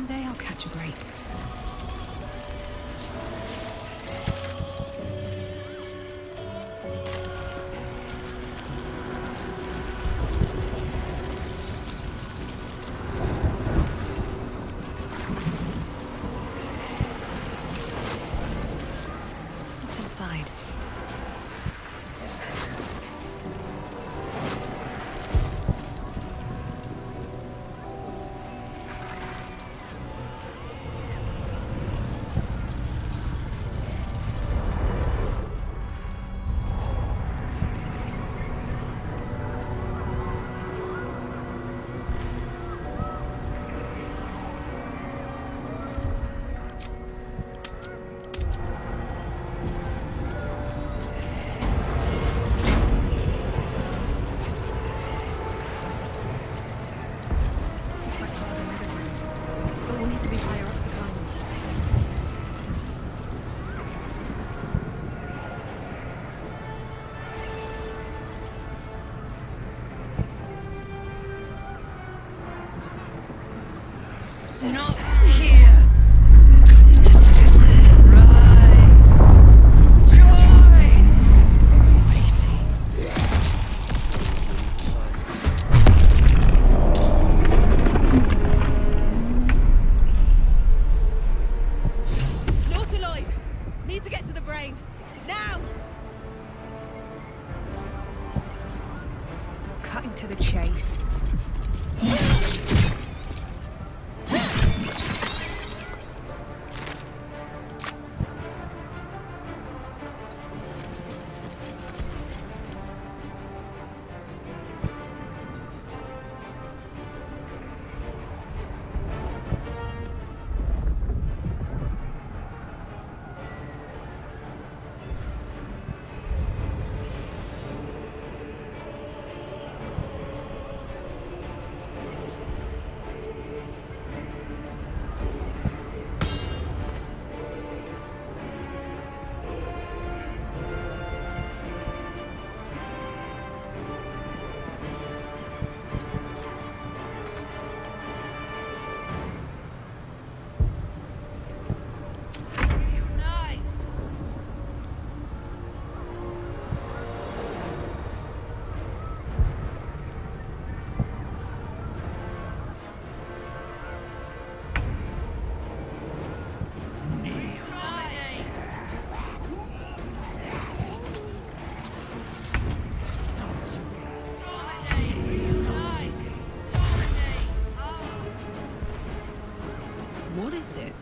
Someday I'll catch a break. What's inside? Not here! Rise! Joy! Waiting. Nautiloid! Need to get to the brain! Now! Cutting to the chase. What is it?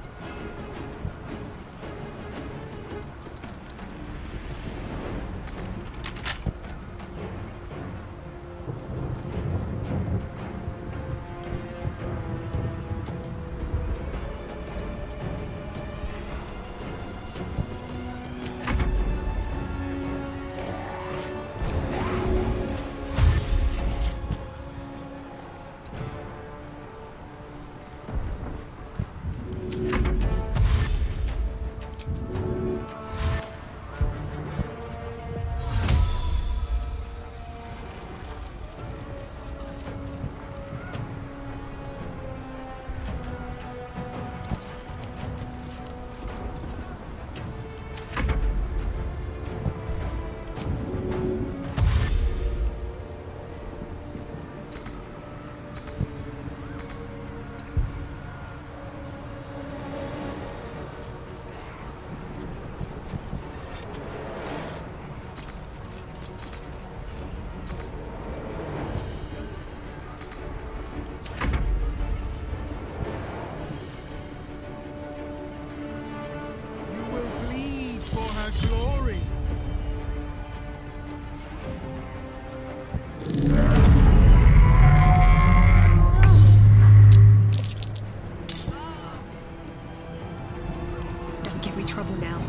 Glory! Don't give me trouble now.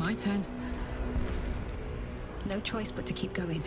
My turn. No choice but to keep going.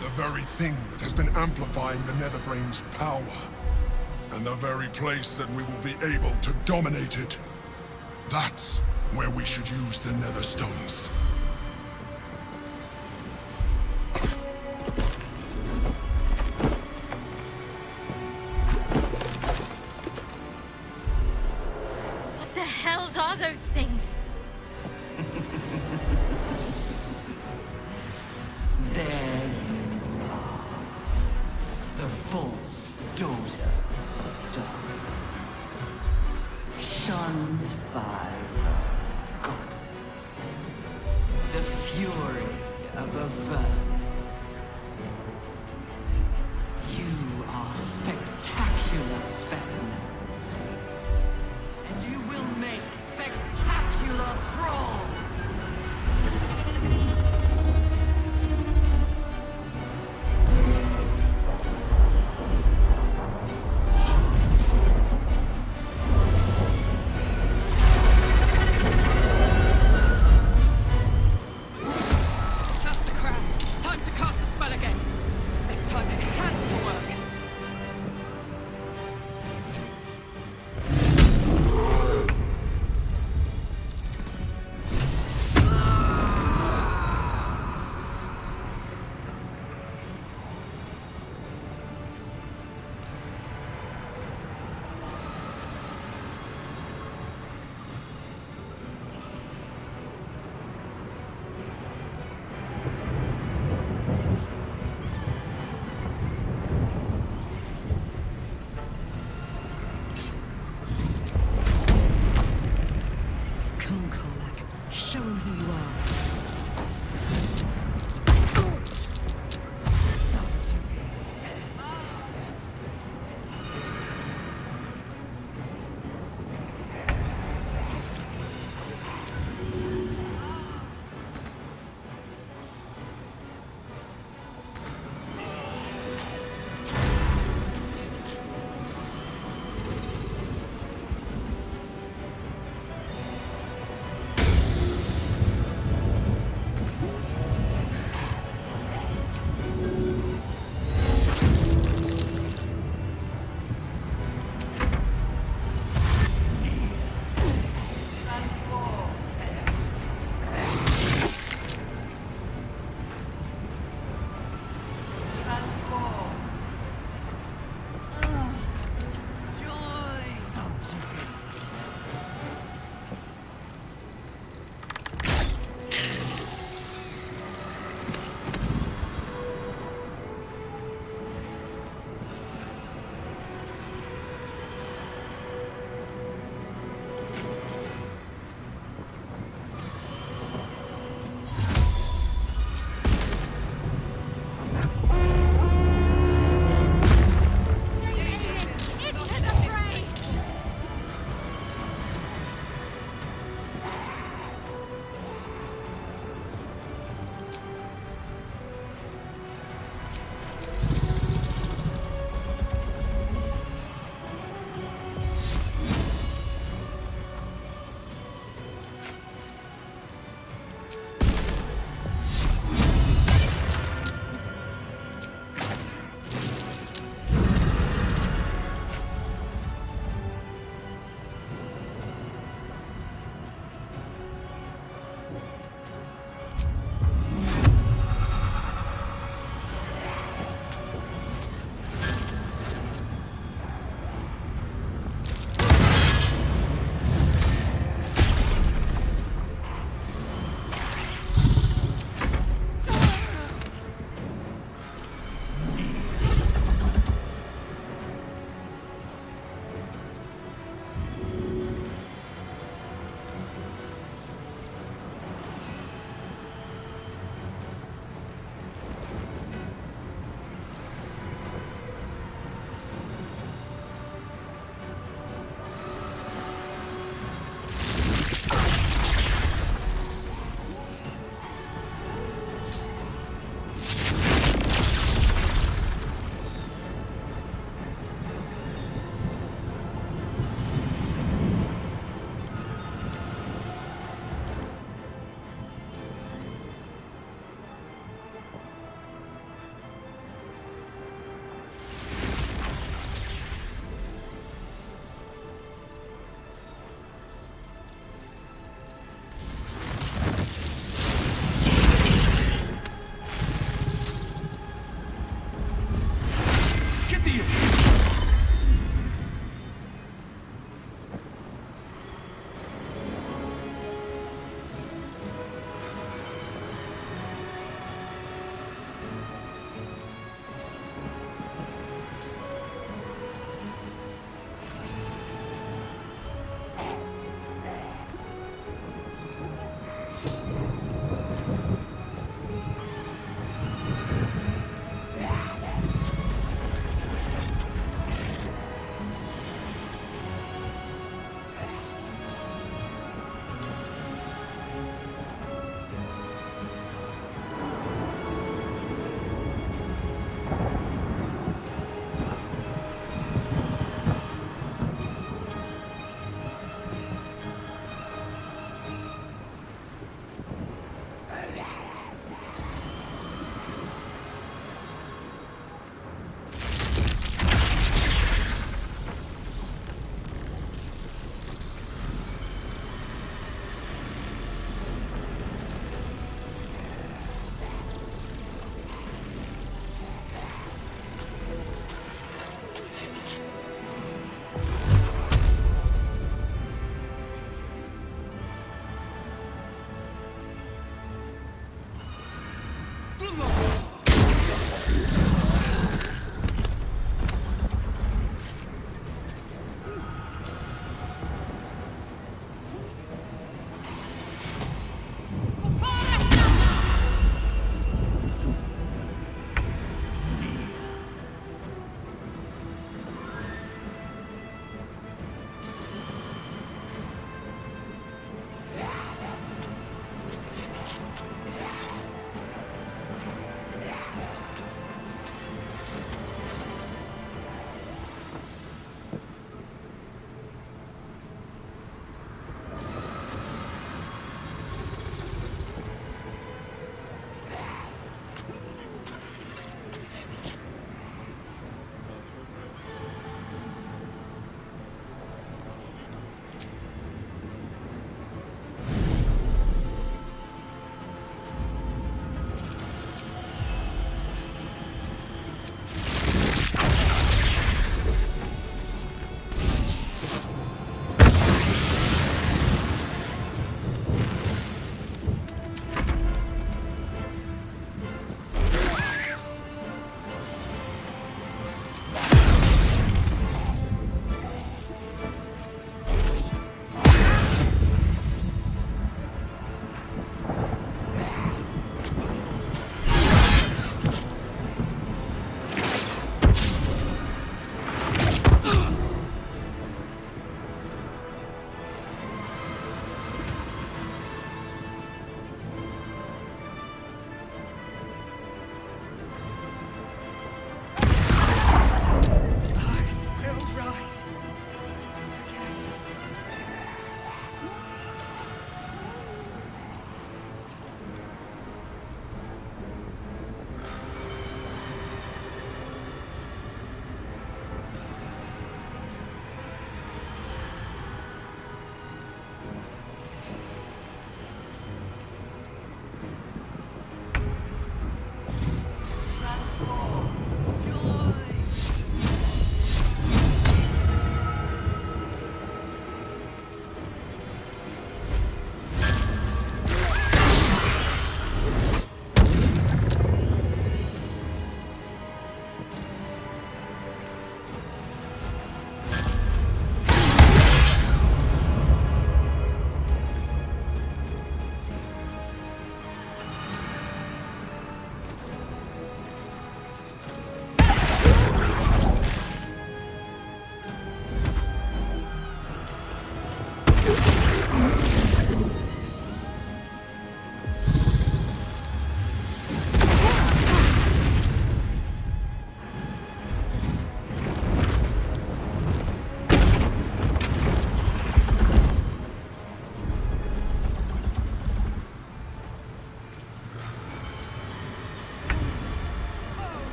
The very thing that has been amplifying the Netherbrain's power. And the very place that we will be able to dominate it. That's where we should use the Netherstones. What the hells are those things? There you are. The false daughter of dark. Shunned by her goddess. The fury of a vermin. You are spectacular specimens. And you will make spectacular thralls!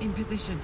In position.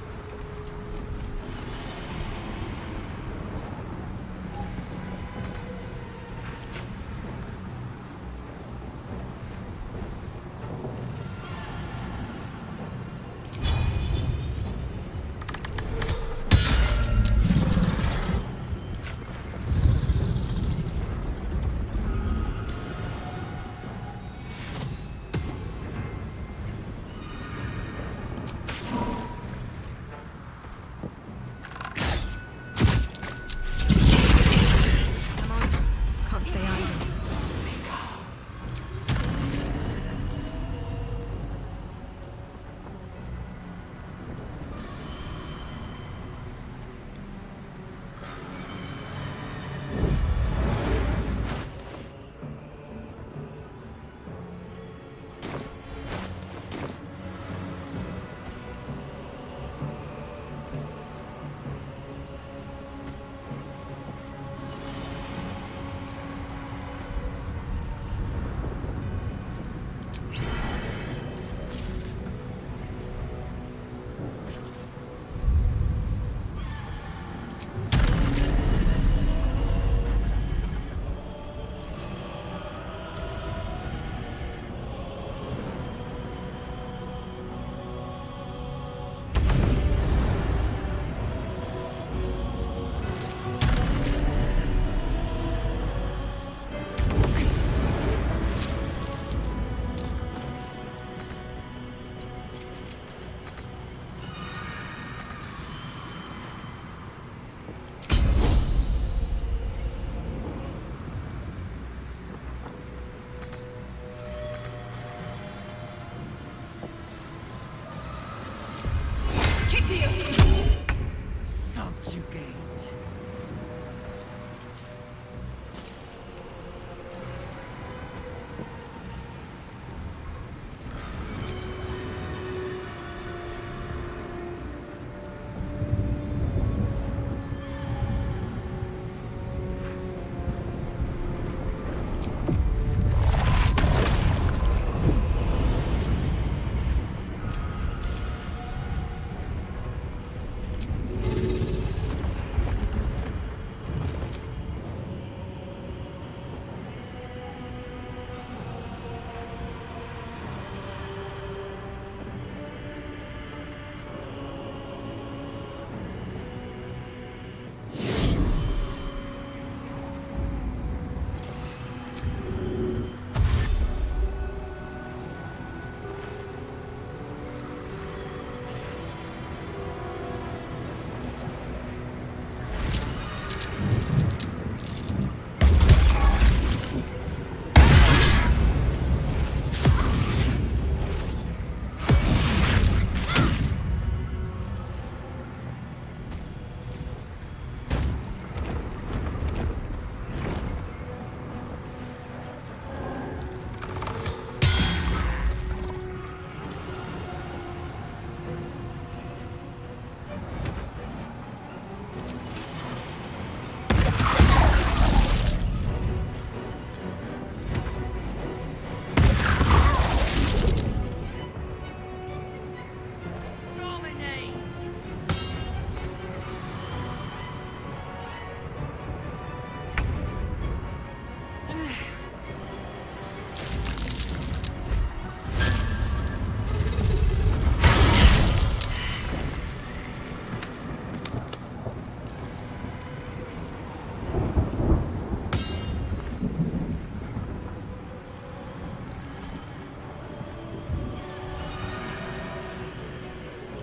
Subjugate.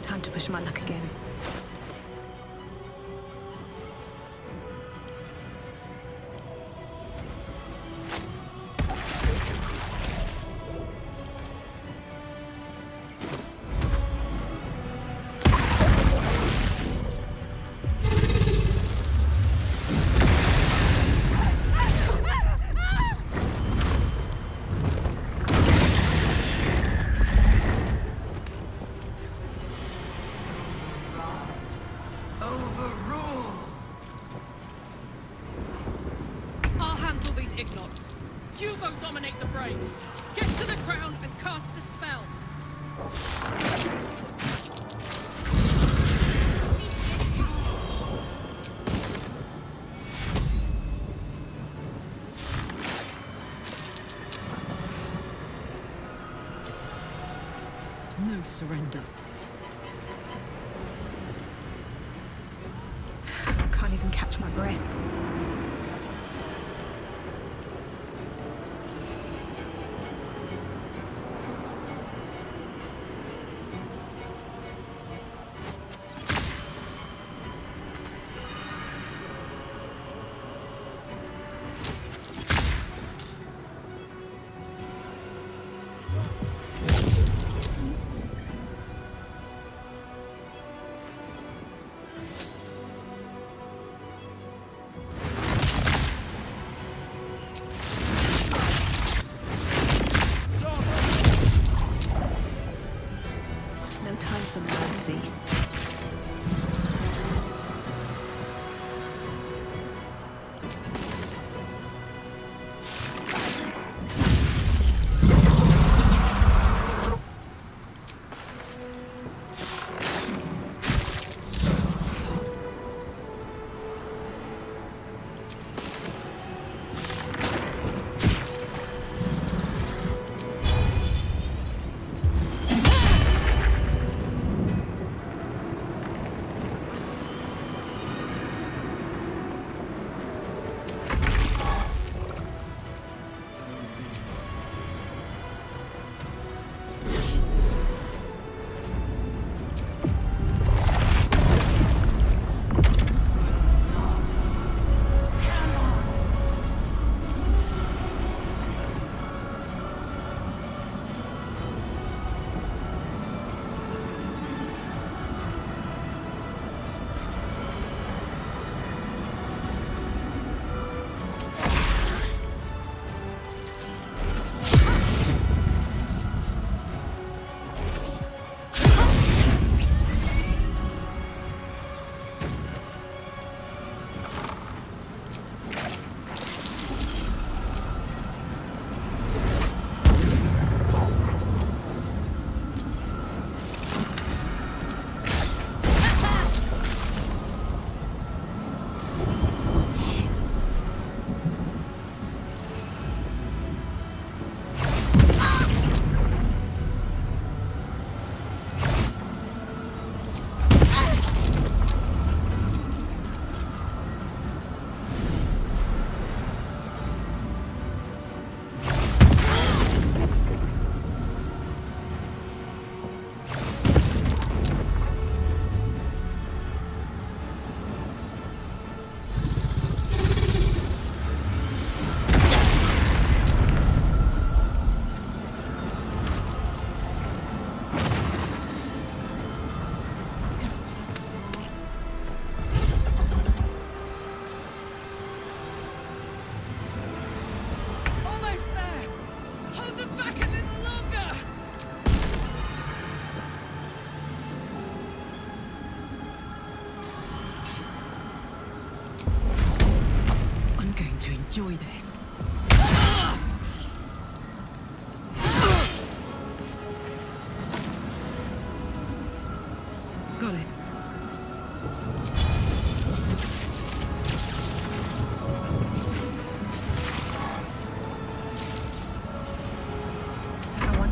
Time to push my luck again. I'll handle these ignots. You go dominate the brains. Get to the crown and cast the spell. No surrender. Can't even catch my breath.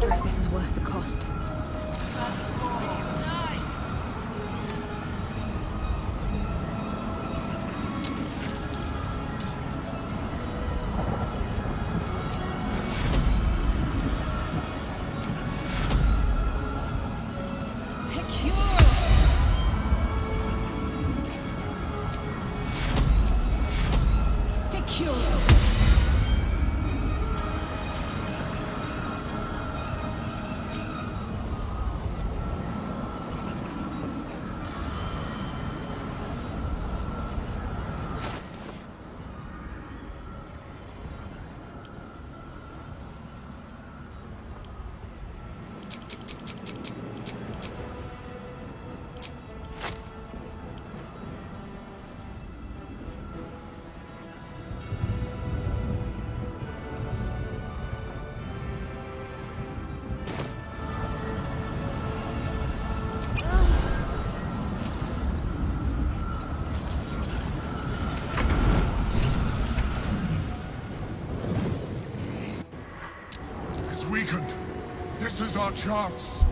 wonder if this is worth the cost. Weakened. This is our chance.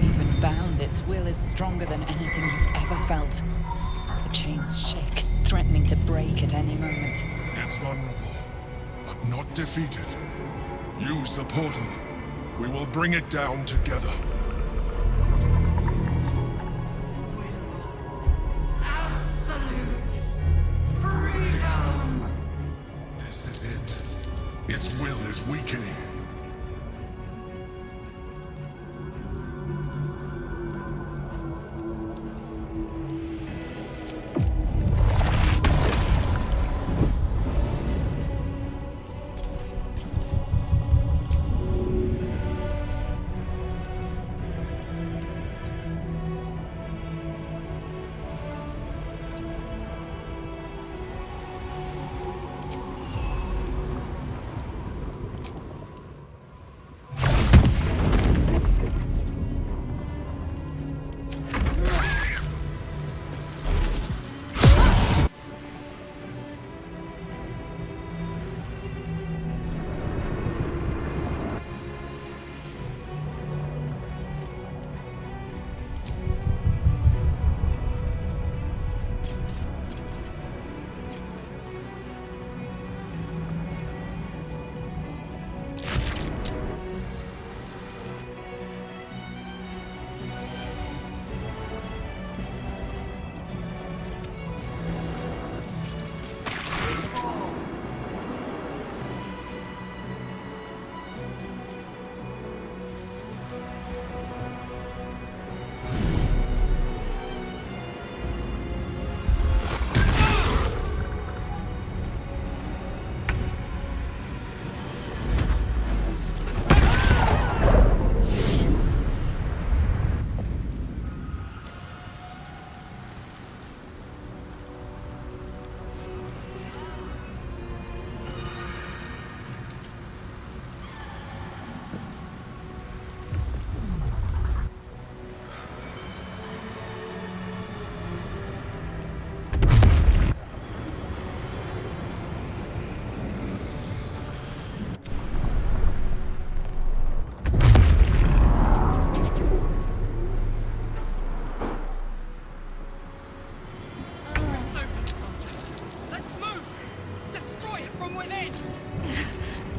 Even bound, its will is stronger than anything you've ever felt. The chains shake, threatening to break at any moment. It's vulnerable, but not defeated. Use the portal. We will bring it down together. Its will is weakening.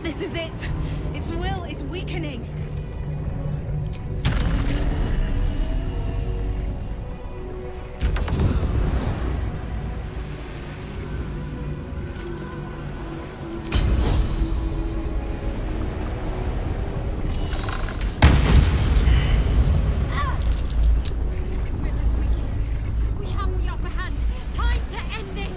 This is it! Its will is weakening! We have the upper hand. Time to end this.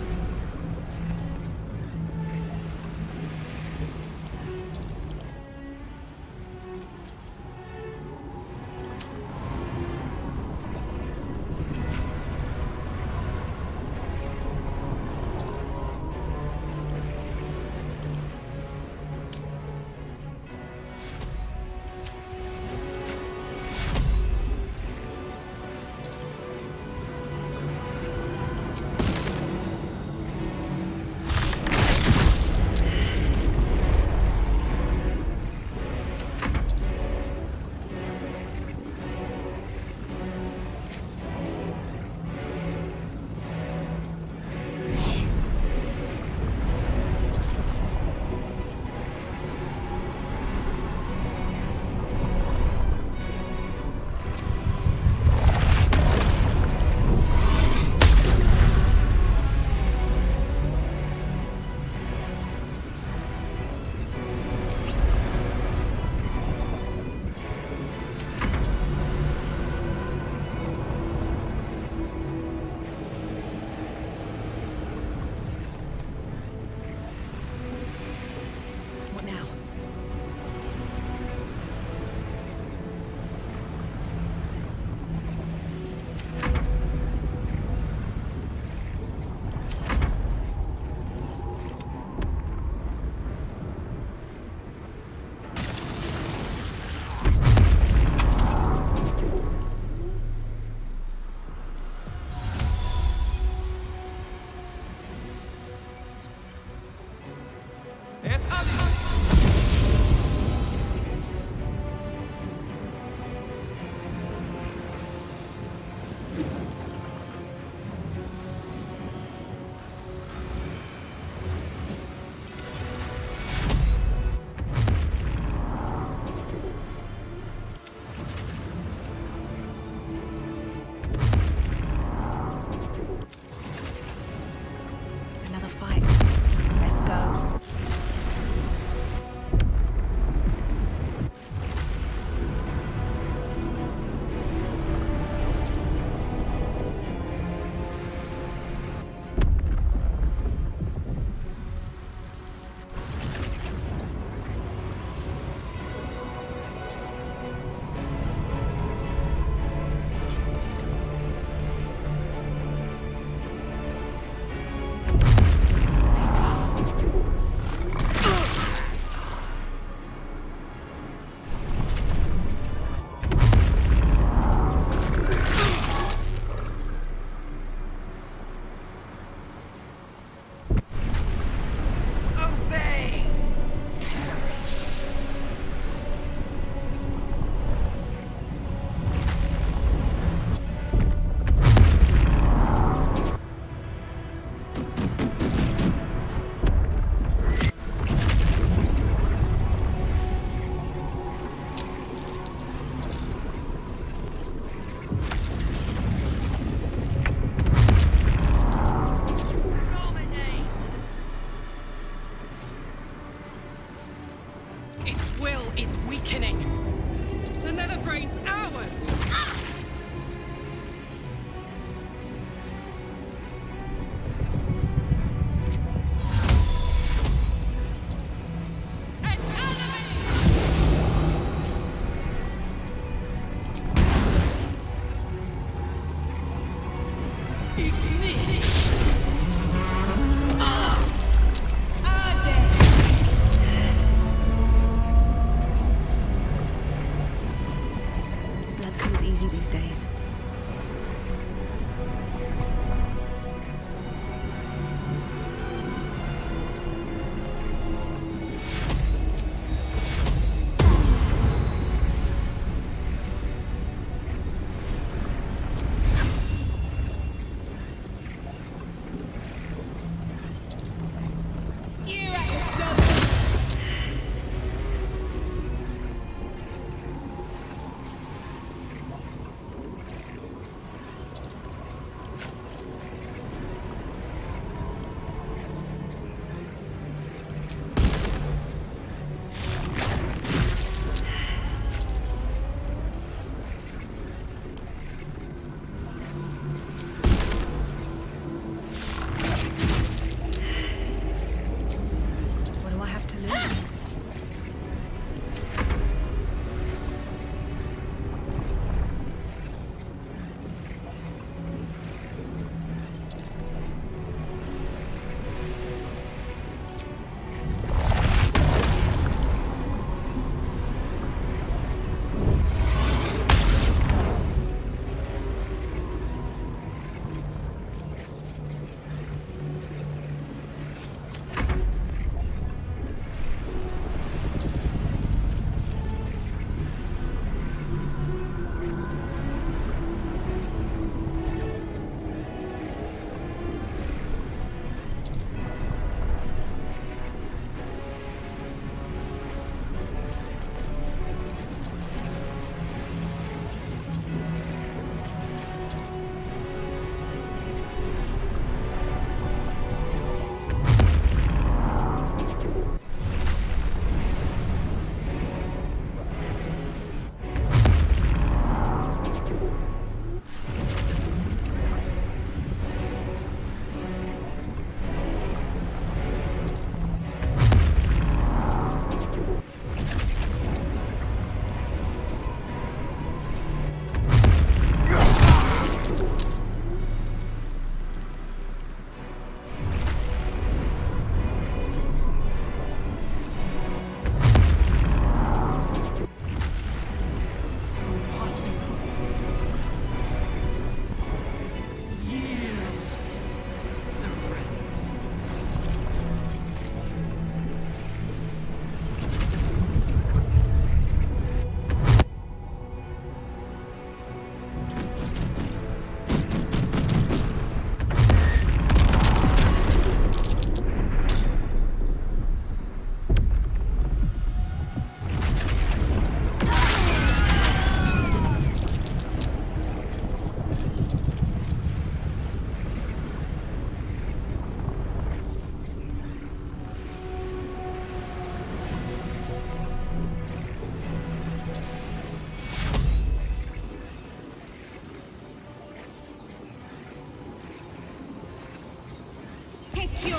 Too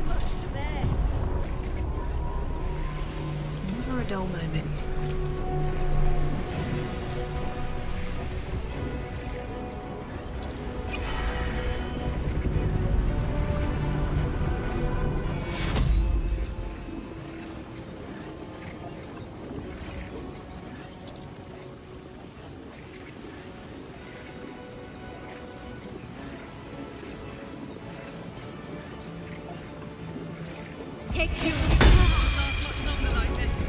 much to bear. Never a dull moment. Takes you. Can't last much longer like this.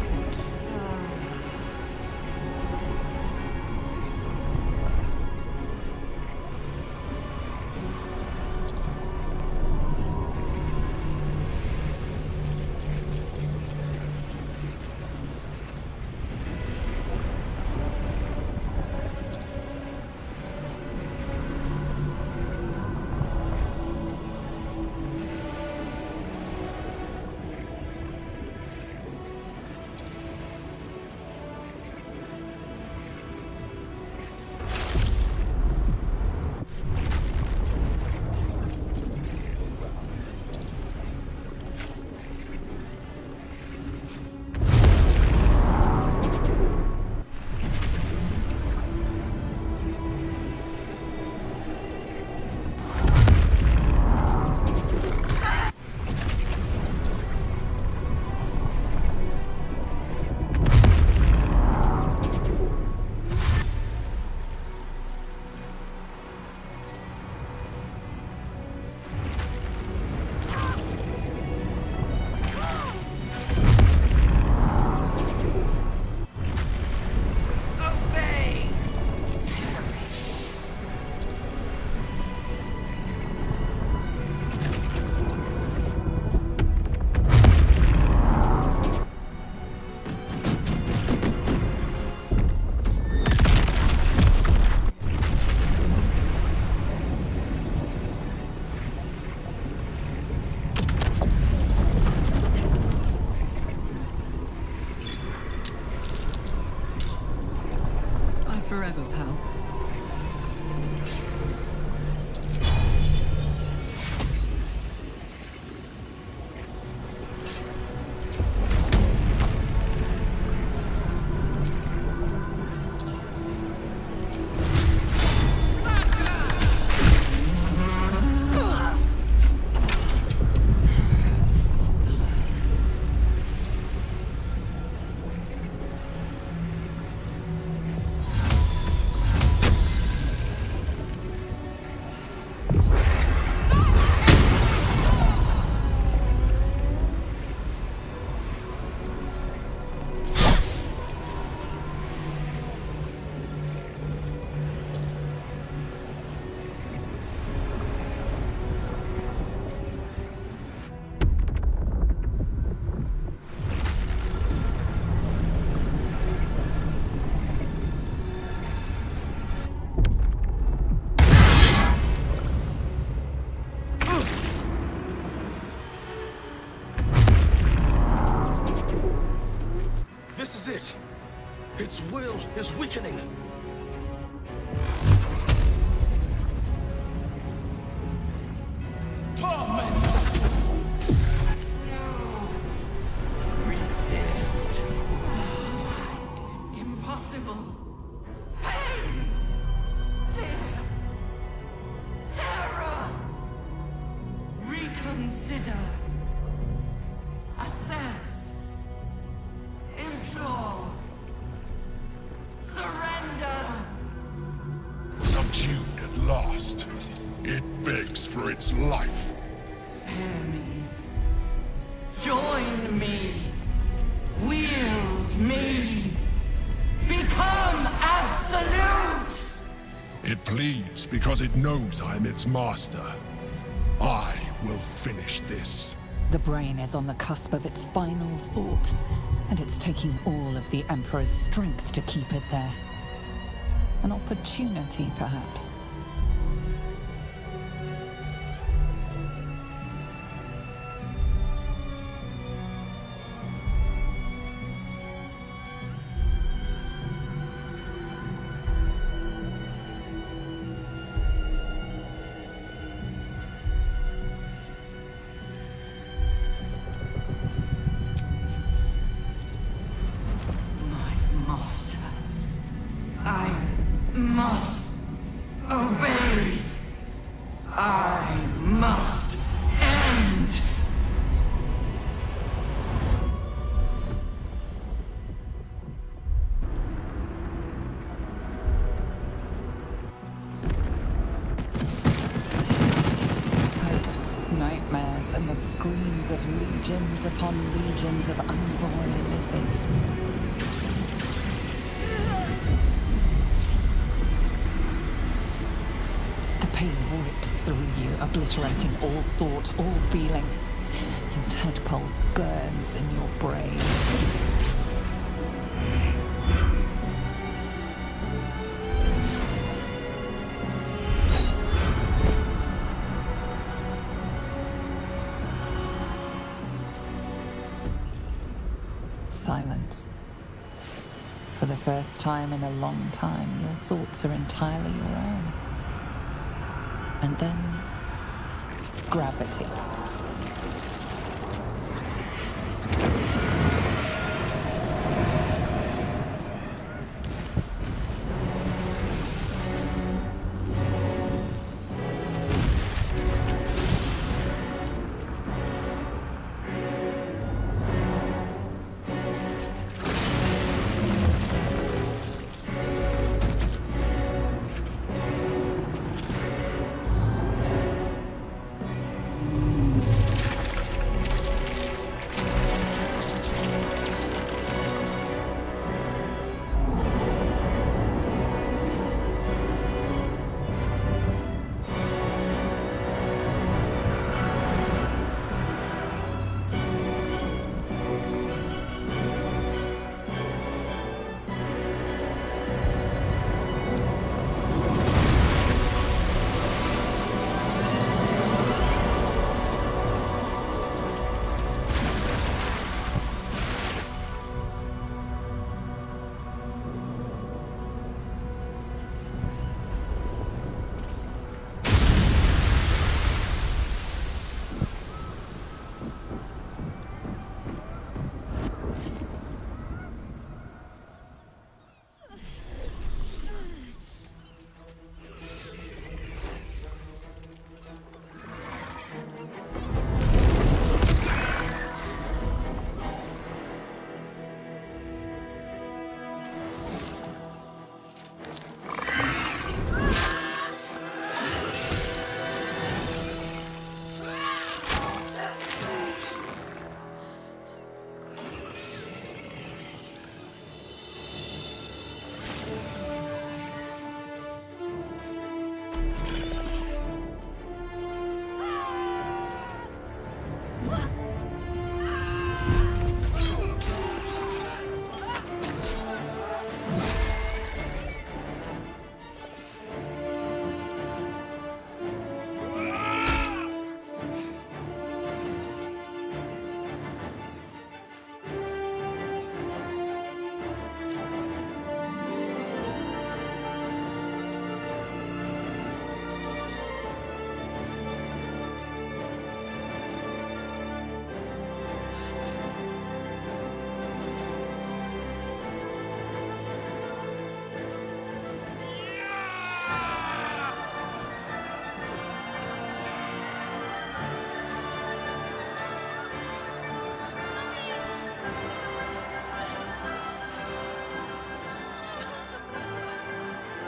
Forever, pal. This is it! Its will is weakening! Resist. Impossible. Pain. Fear. Terror. Reconsider. Assess. Implore. Surrender. Subdued at last, it begs for its life. Spare me. Join me. Wield me. Become absolute! It pleads because it knows I'm its master. I will finish this. The brain is on the cusp of its final thought, and it's taking all of the Emperor's strength to keep it there. An opportunity, perhaps. must end! Hopes, nightmares, and the screams of legions upon legions of unborn lipids. The pain rips through you, obliterating all thought, all feeling. Your tadpole burns in your brain. Silence. For the first time in a long time, your thoughts are entirely your own. And then, gravity.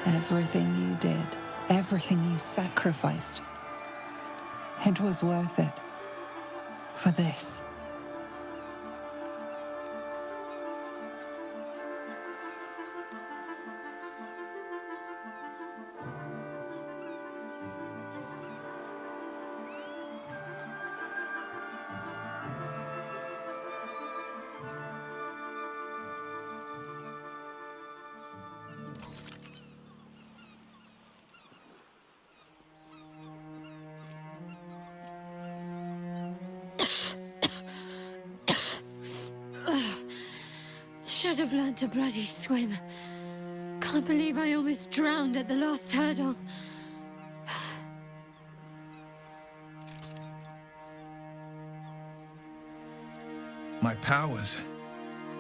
Everything you did, everything you sacrificed, it was worth it. For this. Should have learned to bloody swim. Can't believe I almost drowned at the last hurdle. My powers,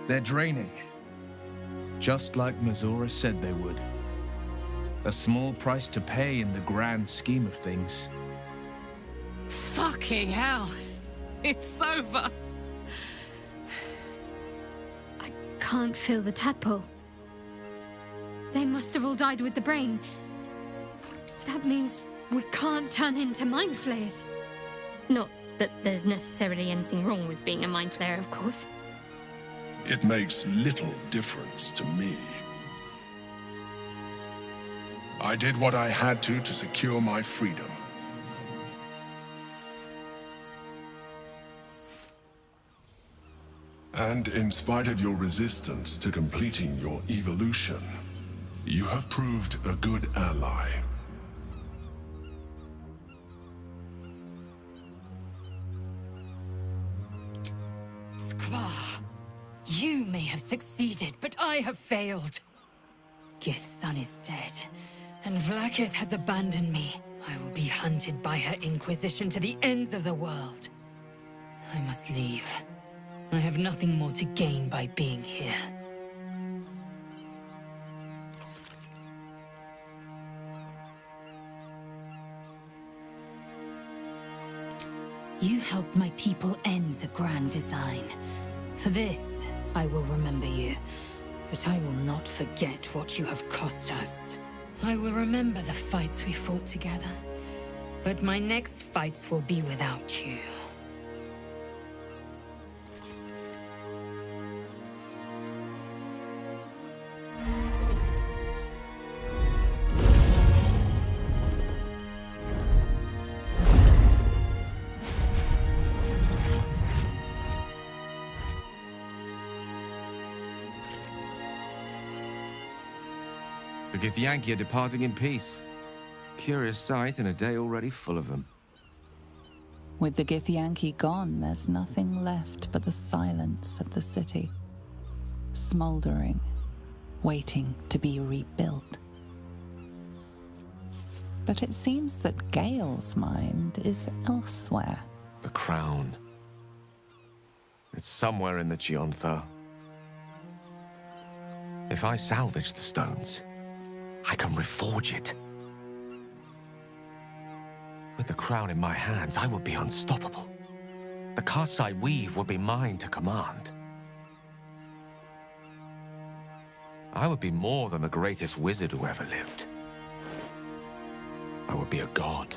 they're draining. Just like Mazora said they would. A small price to pay in the grand scheme of things. Fucking hell. It's over. I can't feel the tadpole. They must have all died with the brain. That means we can't turn into mind flayers. Not that there's necessarily anything wrong with being a mind flayer, of course. It makes little difference to me. I did what I had to secure my freedom. And in spite of your resistance to completing your evolution, you have proved a good ally. Skvar, you may have succeeded, but I have failed. Gith's son is dead, and Vlaakith has abandoned me. I will be hunted by her Inquisition to the ends of the world. I must leave. I have nothing more to gain by being here. You helped my people end the Grand Design. For this, I will remember you. But I will not forget what you have cost us. I will remember the fights we fought together. But my next fights will be without you. The Githyanki are departing in peace. Curious sight in a day already full of them. With the Githyanki gone, there's nothing left but the silence of the city. Smoldering, waiting to be rebuilt. But it seems that Gale's mind is elsewhere. The crown. It's somewhere in the Giontha. If I salvage the stones, I can reforge it. With the crown in my hands, I would be unstoppable. The casts I weave would be mine to command. I would be more than the greatest wizard who ever lived. I would be a god.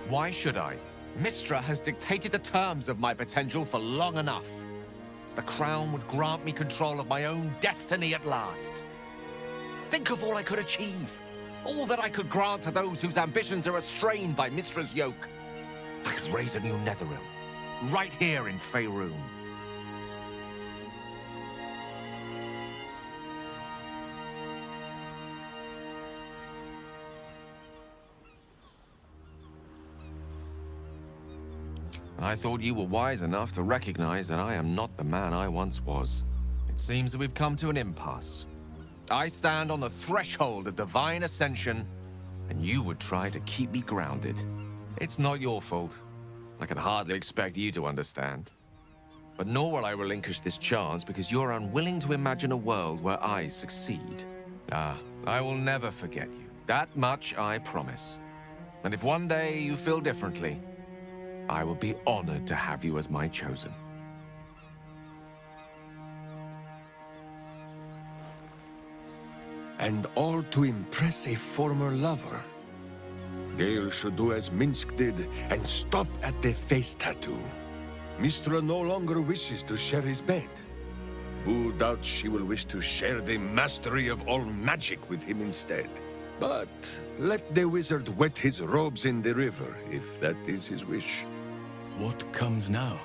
Why should I? Mistra has dictated the terms of my potential for long enough. The crown would grant me control of my own destiny at last. Think of all I could achieve. All that I could grant to those whose ambitions are restrained by Mistra's yoke. I could raise a new Netherrealm, right here in Faerun. I thought you were wise enough to recognize that I am not the man I once was. It seems that we've come to an impasse. I stand on the threshold of divine ascension, and you would try to keep me grounded. It's not your fault. I can hardly expect you to understand. But nor will I relinquish this chance because you're unwilling to imagine a world where I succeed. Ah, I will never forget you. That much I promise. And if one day you feel differently, I will be honored to have you as my chosen. And all to impress a former lover. Gale should do as Minsk did and stop at the face tattoo. Mistra no longer wishes to share his bed. Who doubts she will wish to share the mastery of all magic with him instead? But let the wizard wet his robes in the river, if that is his wish. What comes now?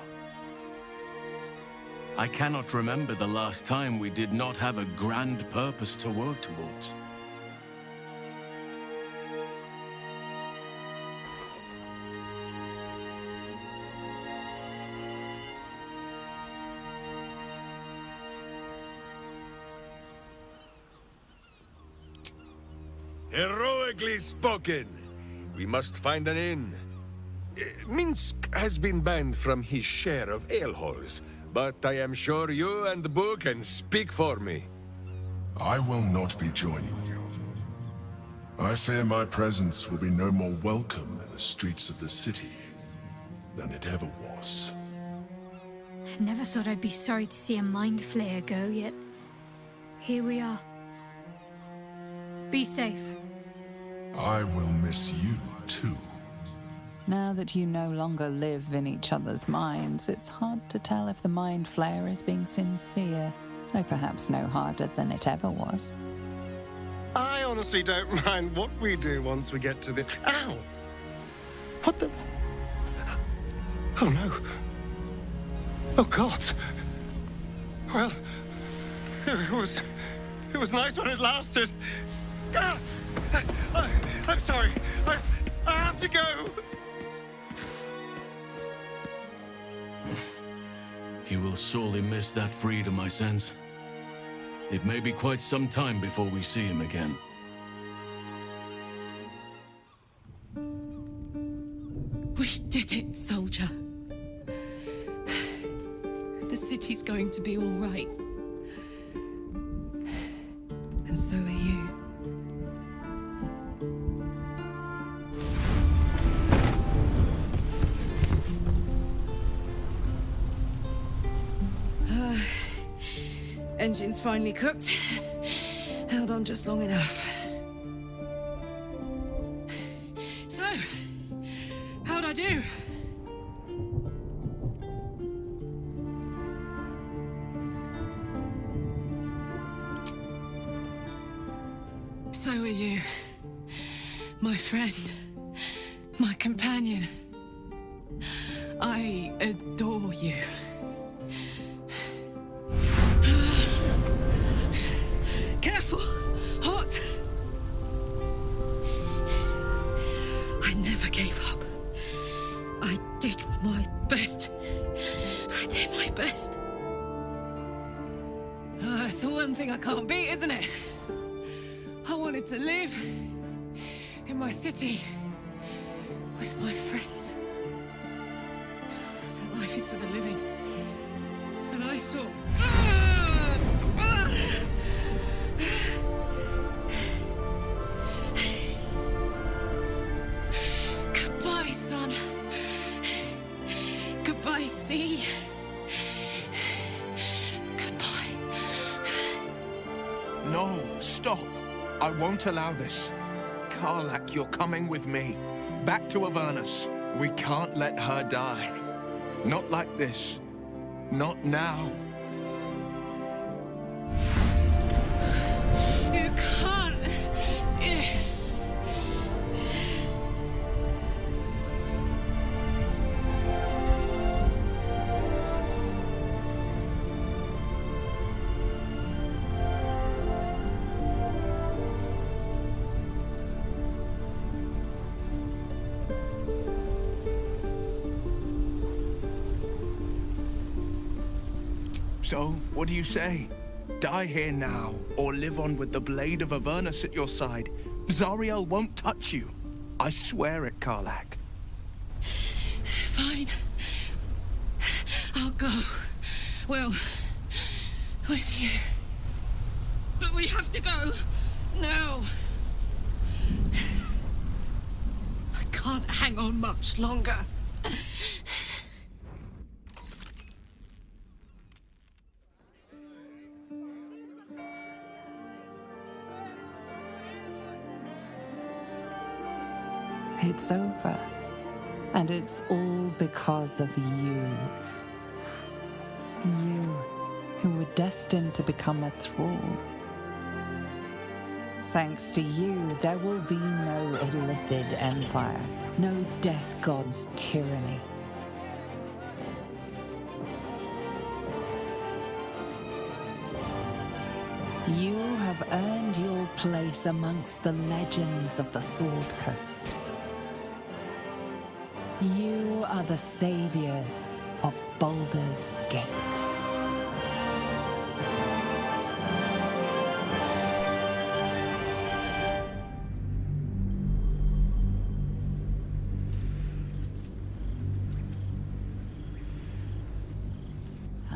I cannot remember the last time we did not have a grand purpose to work towards. Heroically spoken! We must find an inn. Minsk has been banned from his share of alehalls, but I am sure you and Boo can speak for me. I will not be joining you. I fear my presence will be no more welcome in the streets of the city than it ever was. I never thought I'd be sorry to see a mind flayer go, yet here we are. Be safe. I will miss you, too. Now that you no longer live in each other's minds, it's hard to tell if the mind flayer is being sincere, though perhaps no harder than it ever was. I honestly don't mind what we do once we get to the... Ow! What the... Oh no. Oh God. Well, it was nice when it lasted. Ah! I'm sorry. I have to go. He will sorely miss that freedom, I sense. It may be quite some time before we see him again. We did it, soldier. The city's going to be all right. And so are you. Engine's finally cooked. Held on just long enough. So, how'd I do? So are you. My friend. My companion. I adore you. Careful! Hot! I never gave up. I did my best. I did my best. That's the one thing I can't beat, isn't it? I wanted to live in my city with my friends. But life is for the living. And I saw... Goodbye, son. Goodbye, sea. Goodbye. No, stop. I won't allow this. Karlak, you're coming with me. Back to Avernus. We can't let her die. Not like this. Not now. You can't. So, what do you say? Die here now, or live on with the blade of Avernus at your side. Zariel won't touch you. I swear it, Karlak. Fine. I'll go. Well, with you. But we have to go. Now. I can't hang on much longer. It's over. And it's all because of you. You, who were destined to become a thrall. Thanks to you, there will be no Illithid Empire, no Death God's tyranny. You have earned your place amongst the legends of the Sword Coast. You are the saviors of Baldur's Gate.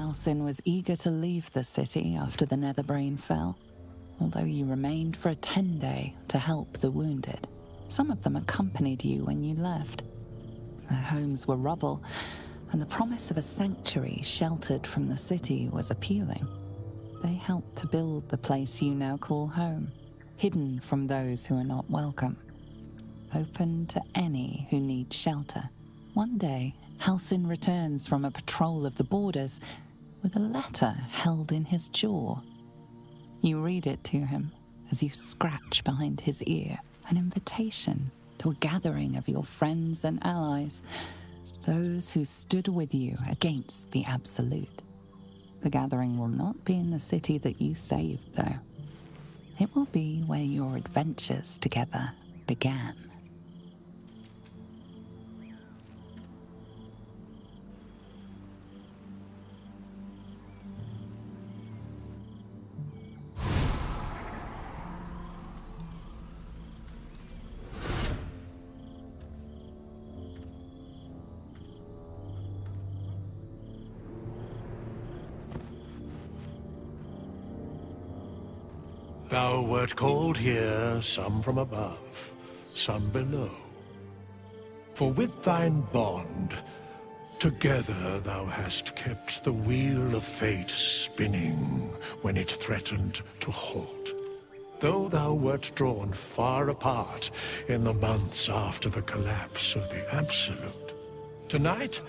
Halsin was eager to leave the city after the Netherbrain fell, although you remained for a 10-day to help the wounded. Some of them accompanied you when you left. Their homes were rubble, and the promise of a sanctuary sheltered from the city was appealing. They helped to build the place you now call home, hidden from those who are not welcome, open to any who need shelter. One day, Halsin returns from a patrol of the borders with a letter held in his jaw. You read it to him as you scratch behind his ear, an invitation to a gathering of your friends and allies, those who stood with you against the Absolute. The gathering will not be in the city that you saved, though. It will be where your adventures together began. Thou wert called here, some from above, some below. For with thine bond, together thou hast kept the wheel of fate spinning when it threatened to halt. Though thou wert drawn far apart in the months after the collapse of the Absolute, tonight,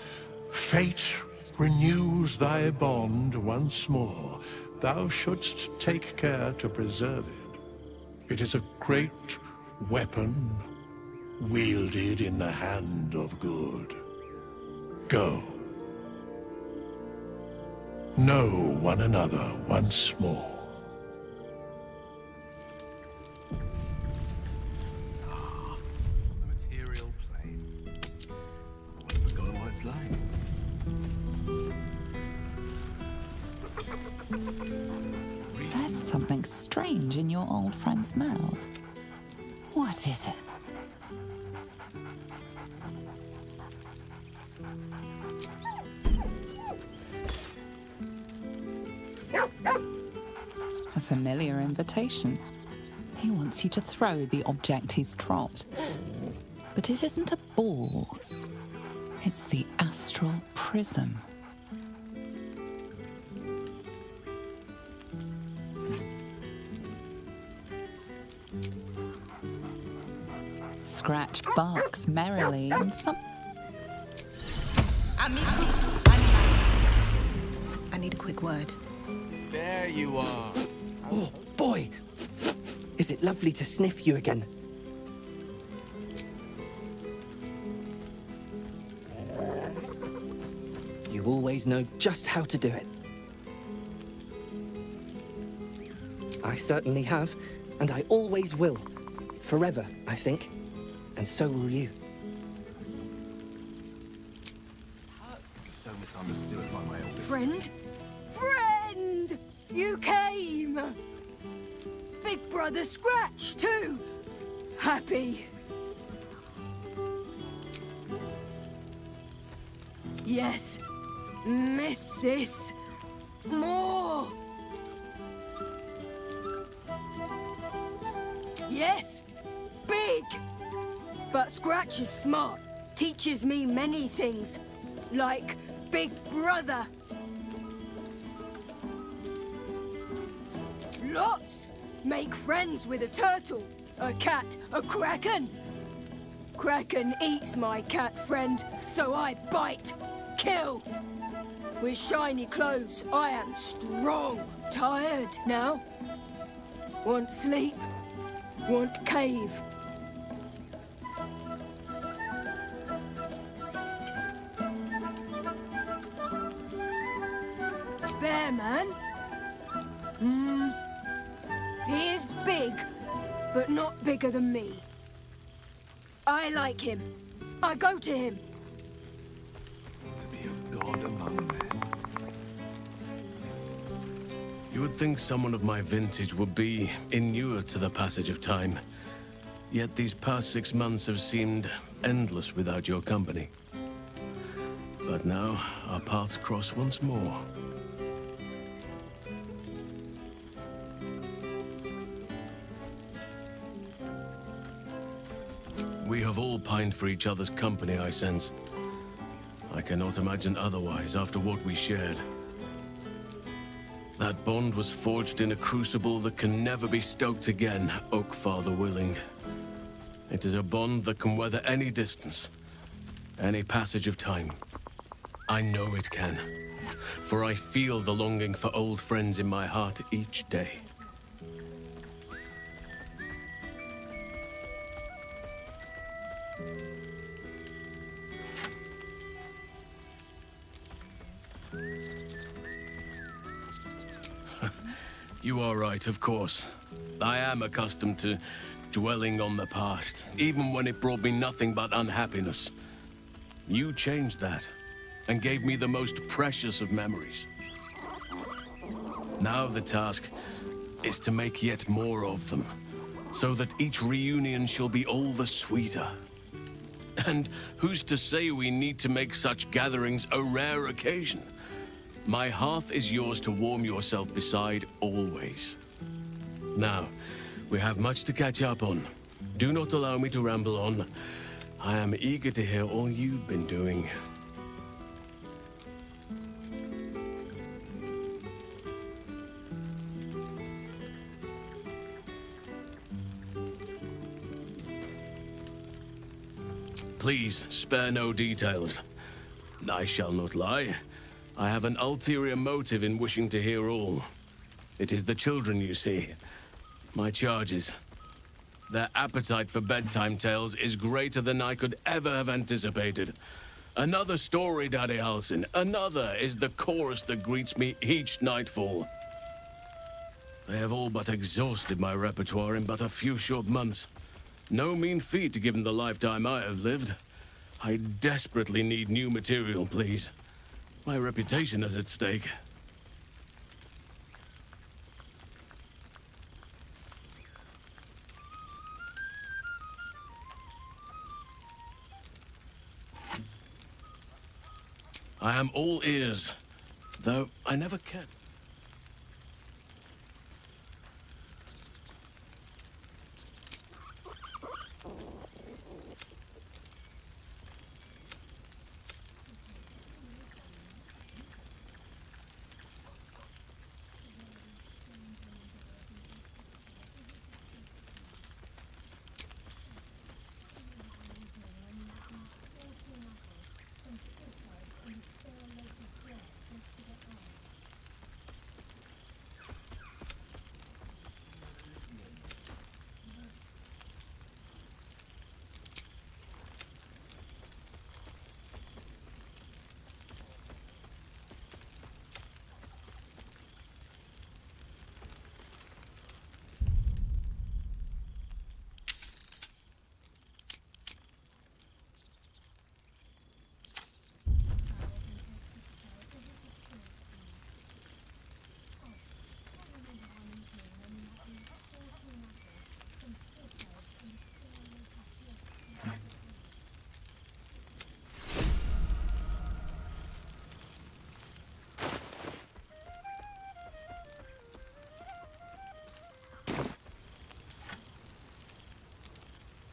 fate renews thy bond once more. Thou shouldst take care to preserve it. It is a great weapon, wielded in the hand of good. Go. Know one another once more. The material plane. I wouldn't have forgotten what it's like. There's something strange in your old friend's mouth. What is it? A familiar invitation. He wants you to throw the object he's dropped. But it isn't a ball. It's the astral prism. Scratch barks merrily and some... Amicus animalis. I need a quick word. There you are. Oh, boy! Is it lovely to sniff you again? You always know just how to do it. I certainly have, and I always will. Forever, I think. And so will you. Hurts to be so misunderstood by my elder. Friend? Friend! You came! Big Brother Scratch, too! Happy. Yes. Miss this. More! Yes. Big! But Scratch is smart. Teaches me many things. Like Big Brother. Lots! Make friends with a turtle, a cat, a kraken. Kraken eats my cat friend, so I bite, kill. With shiny clothes, I am strong. Tired now. Want sleep. Want cave. Bear man? He is big, but not bigger than me. I like him. I go to him. To be a god among men. You would think someone of my vintage would be inured to the passage of time. Yet these past 6 months have seemed endless without your company. But now, our paths cross once more. We have all pined for each other's company, I sense. I cannot imagine otherwise after what we shared. That bond was forged in a crucible that can never be stoked again, Oak Father willing. It is a bond that can weather any distance, any passage of time. I know it can, for I feel the longing for old friends in my heart each day. You are right, of course. I am accustomed to dwelling on the past, even when it brought me nothing but unhappiness. You changed that, and gave me the most precious of memories. Now the task is to make yet more of them, so that each reunion shall be all the sweeter. And who's to say we need to make such gatherings a rare occasion? My hearth is yours to warm yourself beside always. Now, we have much to catch up on. Do not allow me to ramble on. I am eager to hear all you've been doing. Please, spare no details. I shall not lie. I have an ulterior motive in wishing to hear all. It is the children, you see. My charges. Their appetite for bedtime tales is greater than I could ever have anticipated. Another story, Daddy Halsin. Another is the chorus that greets me each nightfall. They have all but exhausted my repertoire in but a few short months. No mean feat given the lifetime I have lived. I desperately need new material, please. My reputation is at stake. I am all ears, though I never cared.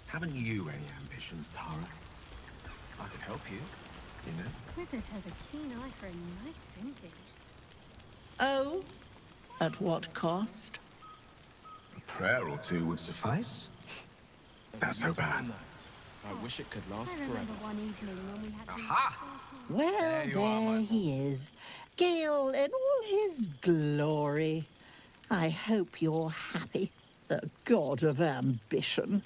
Haven't you any ambitions, Tara? I could help you, you know? Withers has a keen eye for a nice vintage. Oh? At what cost? A prayer or two would suffice. That's so bad. I wish it could I last remember forever. one evening when we had Aha! Well, there he is. Gale in all his glory. I hope you're happy, the god of ambition.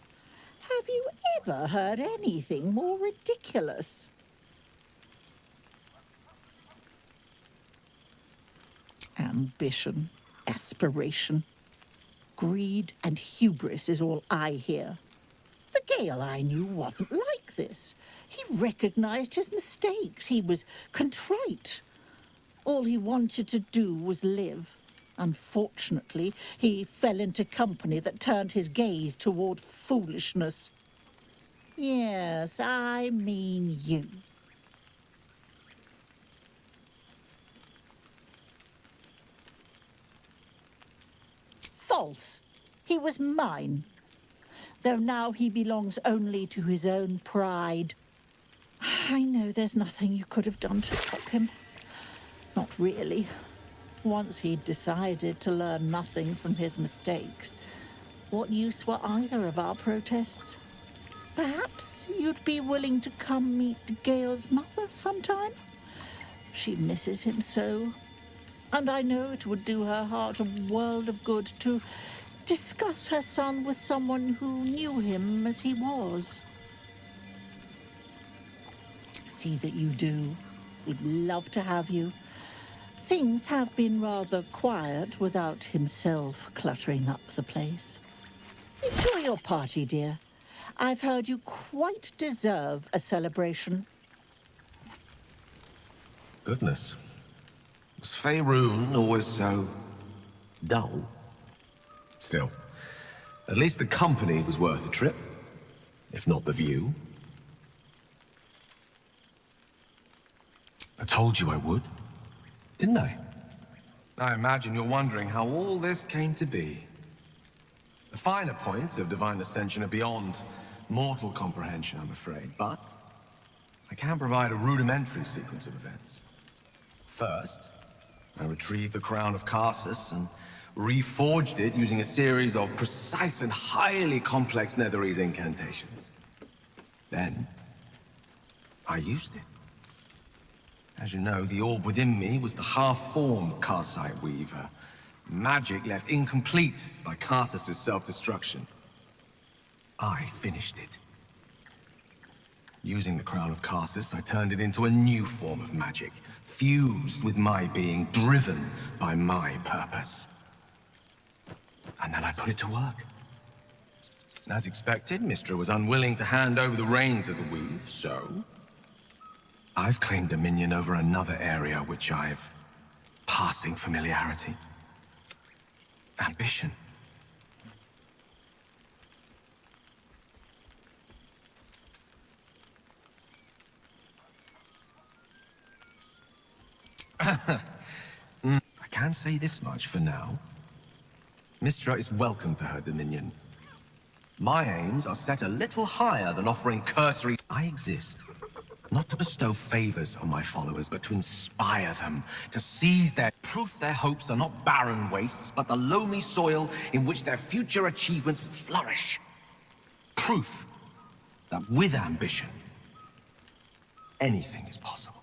Have you ever heard anything more ridiculous? Ambition, aspiration, greed and hubris is all I hear. The Gale I knew wasn't like this. He recognized his mistakes. He was contrite. All he wanted to do was live. Unfortunately, he fell into company that turned his gaze toward foolishness. Yes, I mean you. False. He was mine. though now he belongs only to his own pride. I know there's nothing you could have done to stop him. Not really. Once he'd decided to learn nothing from his mistakes, what use were either of our protests? Perhaps you'd be willing to come meet Gale's mother sometime? She misses him so. And I know it would do her heart a world of good to discuss her son with someone who knew him as he was. See that you do. We'd love to have you. Things have been rather quiet without himself cluttering up the place. Enjoy your party, dear. I've heard you quite deserve a celebration. Goodness. Was Faerun always so dull? Still, at least the company was worth the trip, if not the view. I told you I would, didn't I? I imagine you're wondering how all this came to be. The finer points of divine ascension are beyond mortal comprehension, I'm afraid, but I can provide a rudimentary sequence of events. First, I retrieved the crown of Karsus and reforged it using a series of precise and highly complex Netherese incantations. Then, I used it. As you know, the orb within me was the half-formed Karsite Weaver. Magic left incomplete by Karsus' self-destruction. I finished it. Using the crown of Karsus, I turned it into a new form of magic, fused with my being, driven by my purpose. And then I put it to work. As expected, Mystra was unwilling to hand over the reins of the weave, so I've claimed dominion over another area which I've passing familiarity. Ambition. I can say this much for now. Mystra is welcome to her dominion. My aims are set a little higher than offering cursory. I exist, not to bestow favors on my followers, but to inspire them, to seize their proof their hopes are not barren wastes, but the loamy soil in which their future achievements will flourish. Proof that with ambition, anything is possible.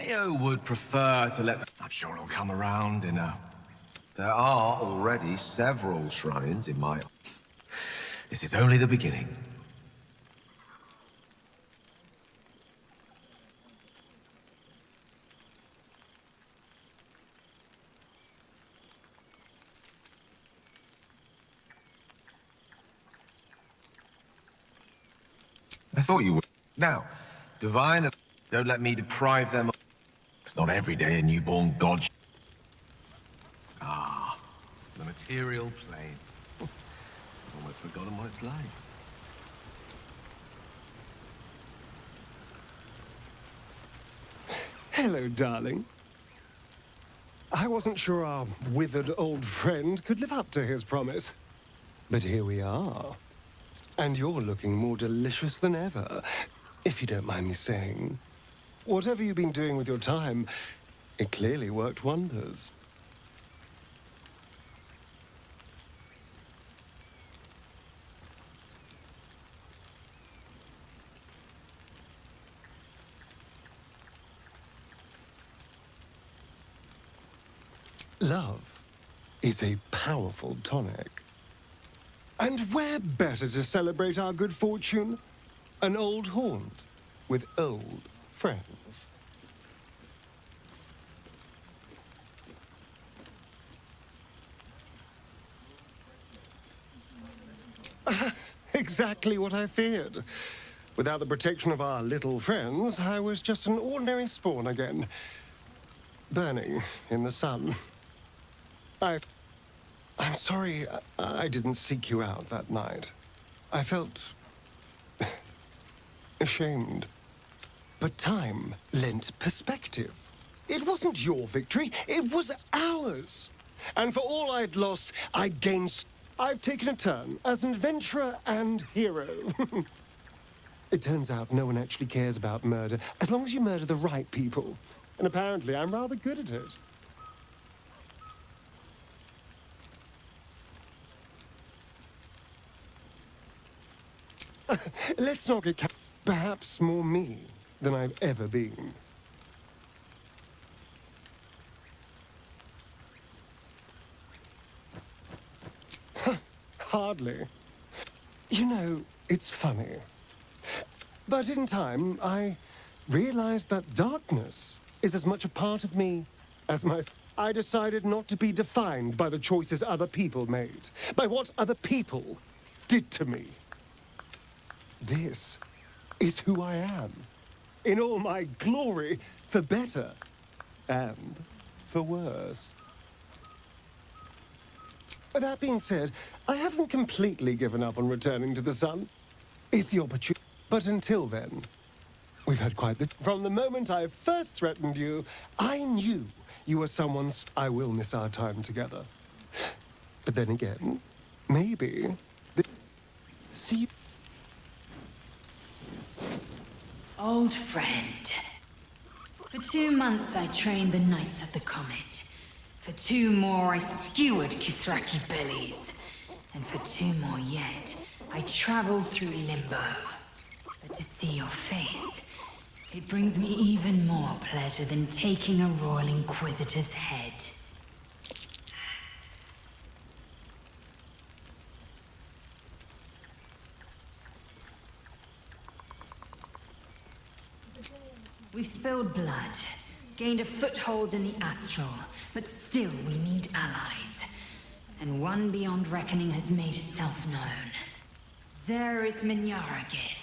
Ao would prefer to let I'm sure it'll come around in a... There are already several shrines in my... This is only the beginning. I thought you would. Now, divine... Don't let me deprive them of... It's not every day a newborn god... Ah, the material plane. I've almost forgotten what it's like. Hello, darling. I wasn't sure our withered old friend could live up to his promise. But here we are. And you're looking more delicious than ever, if you don't mind me saying. Whatever you've been doing with your time, it clearly worked wonders. Love is a powerful tonic. And where better to celebrate our good fortune? An old haunt with old friends. Exactly what I feared. Without the protection of our little friends, I was just an ordinary spawn again. Burning in the sun. I'm sorry I didn't seek you out that night. I felt ashamed. But time lent perspective. It wasn't your victory, it was ours. And for all I'd lost, I'd gained. I've taken a turn as an adventurer and hero. It turns out no one actually cares about murder, as long as you murder the right people. And apparently I'm rather good at it. Let's not get perhaps more me than I've ever been. Hardly. You know, it's funny. But in time, I realized that darkness is as much a part of me as my... I decided not to be defined by the choices other people made, by what other people did to me. This is who I am, in all my glory, for better and for worse. That being said, I haven't completely given up on returning to the sun, if the opportunity... But until then, we've had quite the... From the moment I first threatened you, I knew you were someone's... I will miss our time together. But then again, maybe... See... Old friend. For 2 months I trained the Knights of the Comet. For 2 more I skewered Kithraki bellies. And for 2 more yet, I traveled through Limbo. But to see your face, it brings me even more pleasure than taking a Royal Inquisitor's head. We've spilled blood, gained a foothold in the Astral, but still we need allies. And one beyond reckoning has made itself known. Zerith Minyaragith.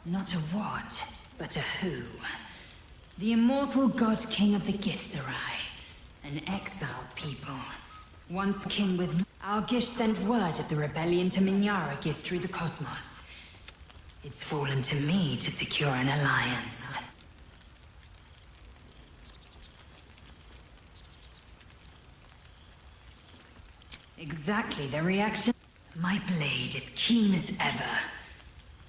Not a what, but a who. The immortal god king of the Githzerai. An exiled people. Once kin with... Algish sent word of the rebellion to Minyaragith through the cosmos. It's fallen to me to secure an alliance. Exactly the reaction. My blade is keen as ever.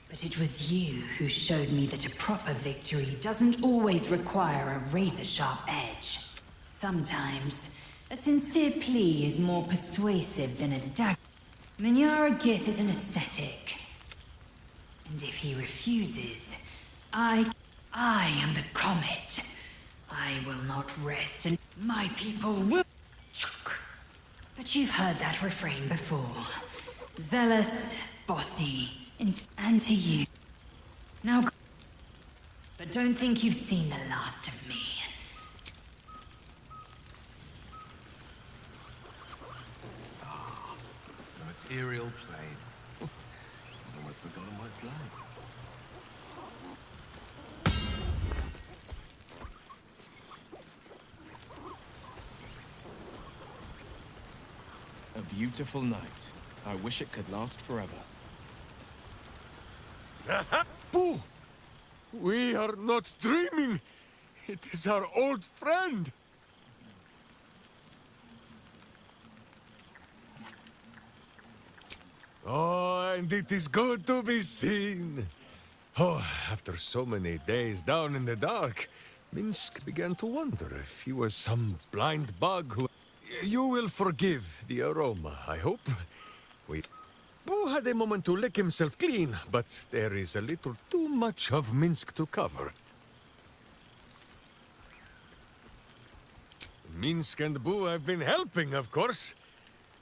But it was you who showed me that a proper victory doesn't always require a razor-sharp edge. Sometimes, a sincere plea is more persuasive than a dagger. Minyaragith is an ascetic. And if he refuses, I am the Comet. I will not rest and my people will... But you've heard that refrain before. Zealous, bossy, and to you. Now go. But don't think you've seen the last of me. Material plane. I've almost forgotten what it's like. A beautiful night. I wish it could last forever. Boo! We are not dreaming! It is our old friend! Oh, and it is good to be seen. Oh, after so many days down in the dark, Minsk began to wonder if he was some blind bug who... You will forgive the aroma, I hope. Boo had a moment to lick himself clean, but there is a little too much of Minsk to cover. Minsk and Boo have been helping, of course.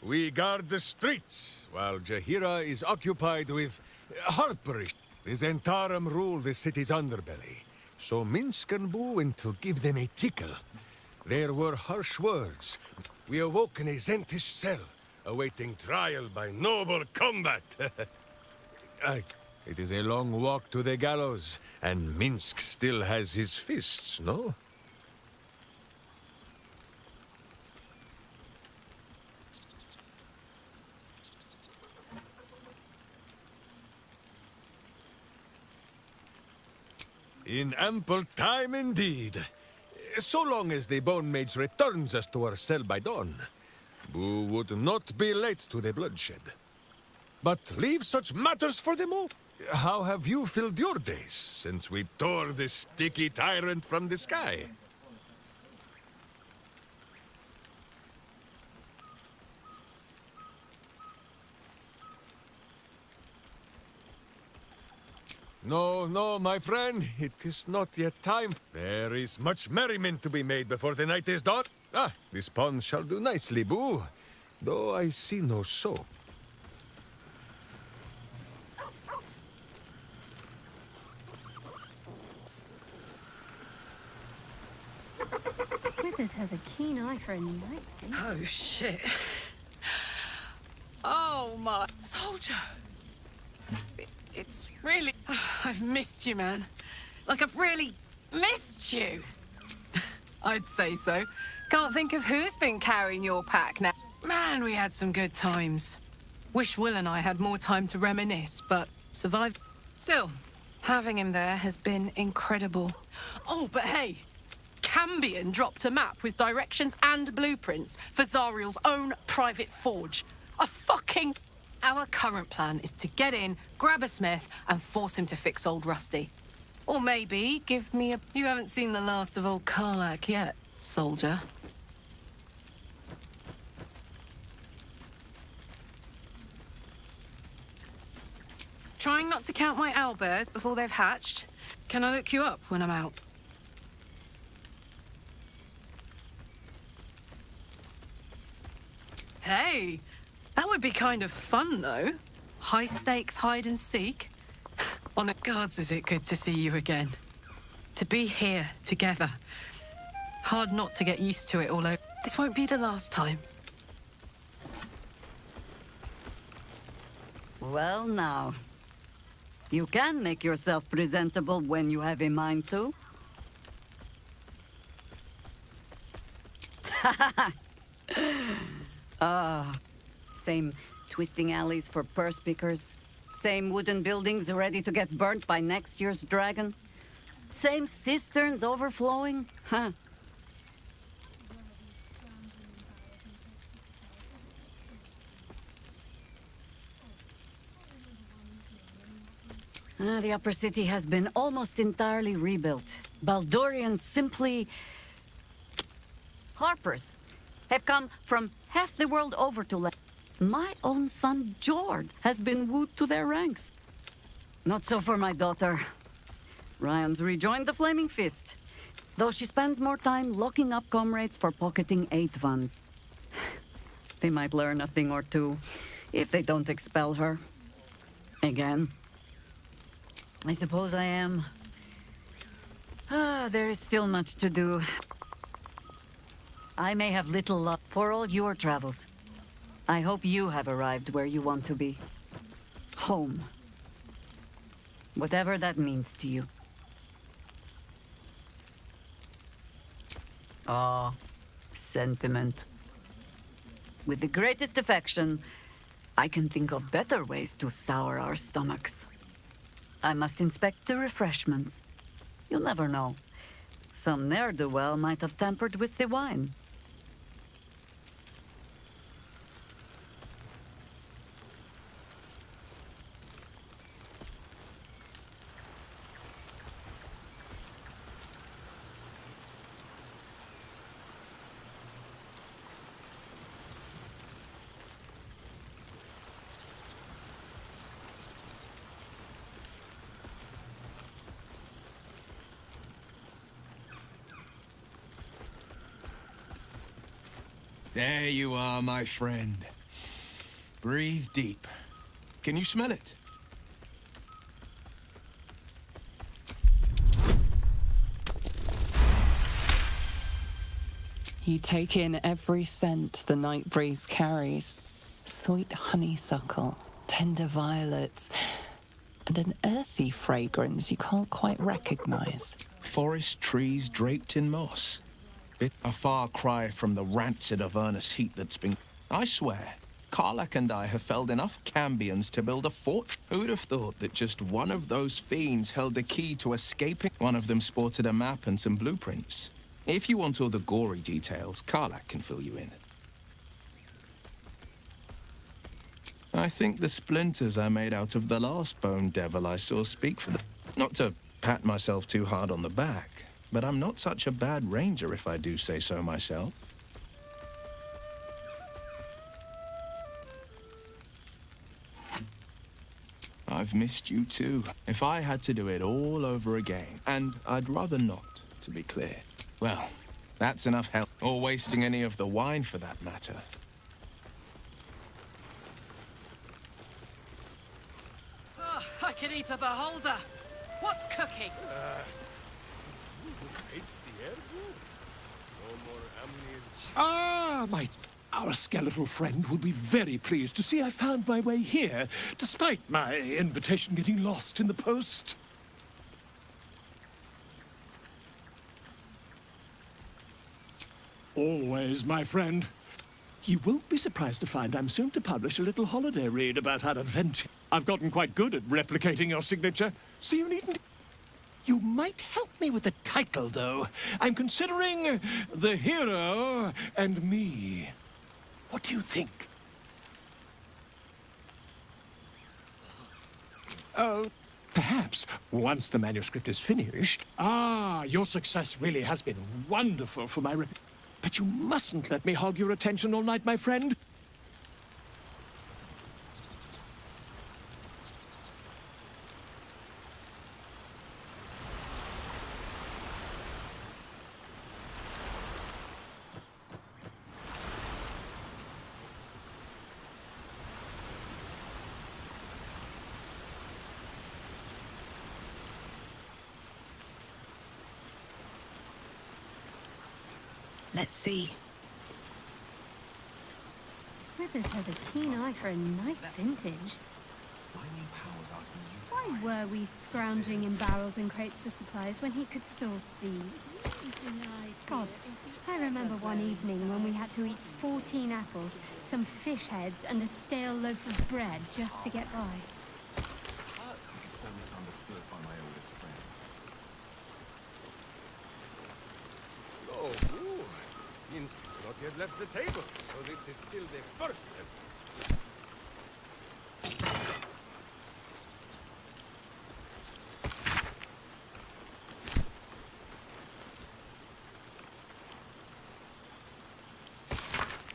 We guard the streets, while Jahira is occupied with Harperish. The Zentarum rule the city's underbelly, so Minsk and Boo went to give them a tickle. There were harsh words. We awoke in a Zentish cell, awaiting trial by noble combat. It is a long walk to the gallows, and Minsk still has his fists, no? In ample time indeed. So long as the Bone Mage returns us to our cell by dawn, Boo would not be late to the bloodshed. But leave such matters for them all. How have you filled your days since we tore this sticky tyrant from the sky? No, no, my friend. It is not yet time. There is much merriment to be made before the night is done. Ah, this pond shall do nicely, Boo. Though I see no soap. Withers has a keen eye for a nice thing. Oh, shit. Oh, my soldier. It's really... I've missed you, man. Like, I've really missed you. I'd say so. Can't think of who's been carrying your pack now. Man, we had some good times. Wish Will and I had more time to reminisce, but survived. Still, having him there has been incredible. Oh, but hey, Cambion dropped a map with directions and blueprints for Zariel's own private forge. A fucking... Our current plan is to get in, grab a smith, and force him to fix old Rusty. Or maybe give me a... You haven't seen the last of old Karlak yet, soldier. Trying not to count my owlbears before they've hatched. Can I look you up when I'm out? Hey, that would be kind of fun, though. High stakes hide and seek. On the guards, is it good to see you again? To be here together. Hard not to get used to it all over. This won't be the last time. Well, now. You can make yourself presentable when you have a mind to. Same twisting alleys for purse pickers. Same wooden buildings ready to get burnt by next year's dragon. Same cisterns overflowing. Huh. The upper city has been almost entirely rebuilt. Baldurians simply... Harpers have come from half the world over to let... My own son, Jord, has been wooed to their ranks. Not so for my daughter. Ryan's rejoined the Flaming Fist, though she spends more time locking up comrades for pocketing aid funds. They might learn a thing or two, if they don't expel her. Again. I suppose I am. There is still much to do. I may have little luck for all your travels. I hope you have arrived where you want to be. Home. Whatever that means to you. Ah, sentiment. With the greatest affection, I can think of better ways to sour our stomachs. I must inspect the refreshments. You'll never know. Some ne'er-do-well might have tampered with the wine. There you are, my friend. Breathe deep. Can you smell it? You take in every scent the night breeze carries. Sweet honeysuckle, tender violets, and an earthy fragrance you can't quite recognize. Forest trees draped in moss. A far cry from the rancid Avernus heat that's been... I swear, Karlach and I have felled enough Cambions to build a fort. Who'd have thought that just one of those fiends held the key to escaping? One of them sported a map and some blueprints. If you want all the gory details, Karlach can fill you in. I think the splinters are made out of the last bone devil I saw speak for them. Not to pat myself too hard on the back, but I'm not such a bad ranger if I do say so myself. I've missed you too. If I had to do it all over again, and I'd rather not, to be clear. Well, that's enough help. Or wasting any of the wine for that matter. Oh, I could eat a beholder. What's cooking? Ah, our skeletal friend will be very pleased to see I found my way here, despite my invitation getting lost in the post. Always, my friend. You won't be surprised to find I'm soon to publish a little holiday read about our adventure. I've gotten quite good at replicating your signature, so you needn't... You might help me with the title, though. I'm considering The Hero and Me. What do you think? Oh, perhaps once the manuscript is finished. Ah, your success really has been wonderful for my But you mustn't let me hog your attention all night, my friend. Let's see. Withers has a keen eye for a nice vintage. Why were we scrounging in barrels and crates for supplies when he could source these? God, I remember one evening when we had to eat 14 apples, some fish heads, and a stale loaf of bread just to get by. Minsk has not yet left the table, so this is still the first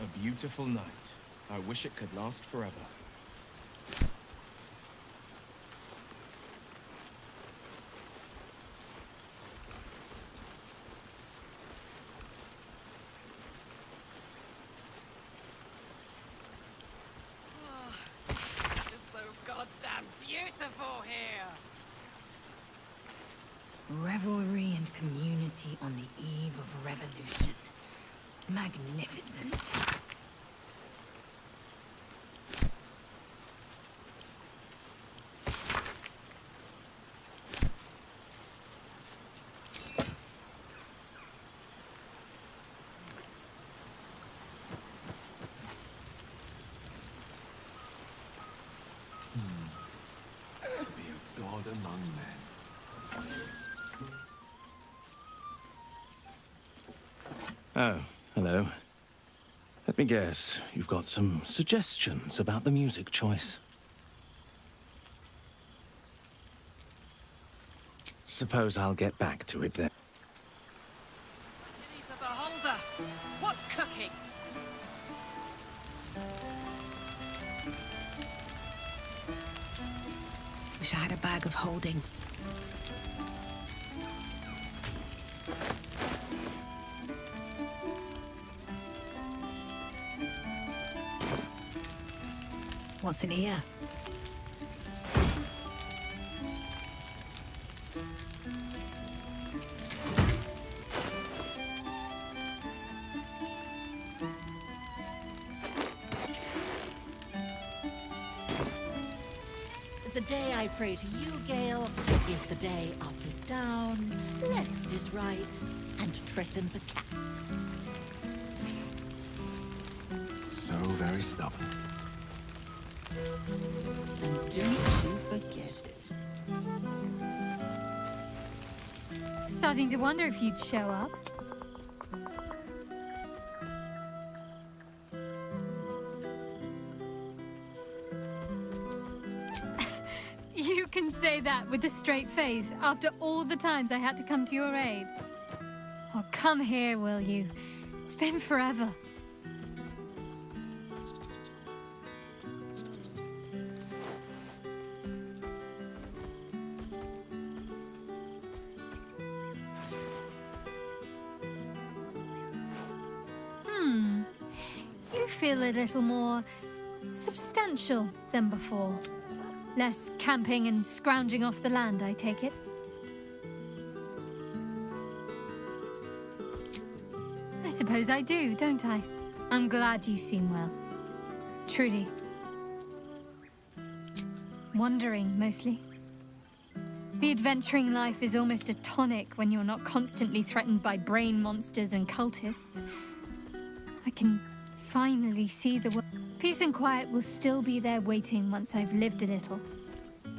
A beautiful night. I wish it could last forever. Beautiful here. Revelry and community on the eve of revolution. Magnificent. God among men. Oh, hello. Let me guess, you've got some suggestions about the music choice. Suppose I'll get back to it then. Eat a beholder. What's cooking? Wish I had a bag of holding. What's in here? The day I pray to you, Gale, is the day up is down, left is right, and Tressim's a cat's. So very stubborn. And don't you forget it. Starting to wonder if you'd show up. You can say that with a straight face after all the times I had to come to your aid. Oh, come here, will you? It's been forever. You feel a little more substantial than before. Less camping and scrounging off the land, I take it. I suppose I do, don't I? I'm glad you seem well. Truly. Wandering, mostly. The adventuring life is almost a tonic when you're not constantly threatened by brain monsters and cultists. I can finally see the world. Peace and quiet will still be there waiting once I've lived a little.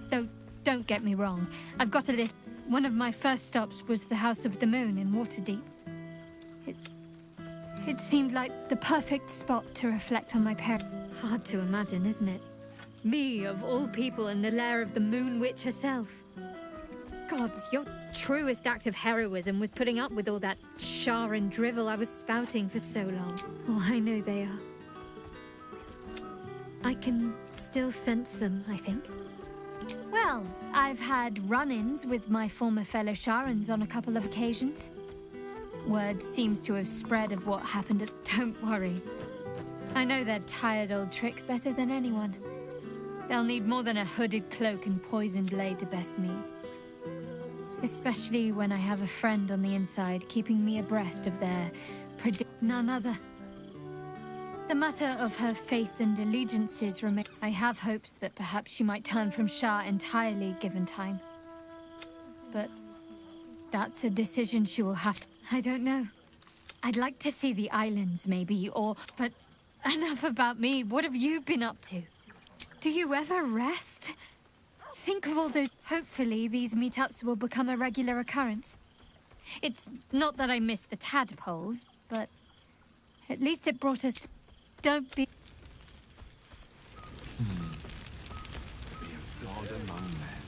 Though, don't get me wrong, I've got a little. One of my first stops was the House of the Moon in Waterdeep. It seemed like the perfect spot to reflect on my parents. Hard to imagine, isn't it? Me, of all people, in the lair of the Moon Witch herself. Gods, your truest act of heroism was putting up with all that char and drivel I was spouting for so long. Oh, I know they are. I can still sense them, I think. Well, I've had run-ins with my former fellow Sharans on a couple of occasions. Word seems to have spread of what happened at... Don't worry. I know their tired old tricks better than anyone. They'll need more than a hooded cloak and poisoned blade to best me. Especially when I have a friend on the inside keeping me abreast of their none other. The matter of her faith and allegiances remain. I have hopes that perhaps she might turn from Shah entirely given time. But that's a decision she will have to... I don't know. I'd like to see the islands, maybe, or... But enough about me. What have you been up to? Do you ever rest? Think of all those... Hopefully, these meetups will become a regular occurrence. It's not that I miss the tadpoles, but at least it brought us... Don't be... Be a god among men.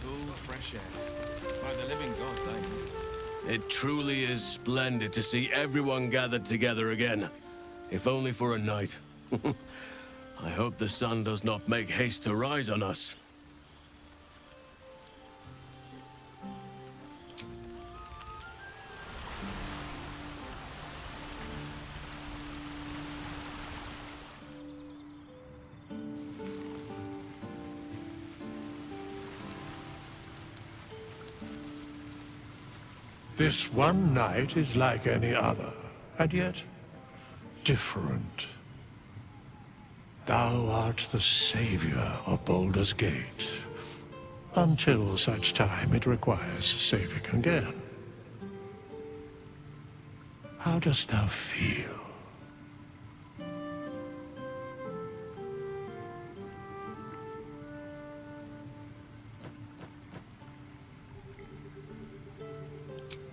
Cool, fresh air. By the living gods, I mean. It truly is splendid to see everyone gathered together again. If only for a night. I hope the sun does not make haste to rise on us. This one night is like any other, and yet different. Thou art the savior of Baldur's Gate, until such time it requires saving again. How dost thou feel?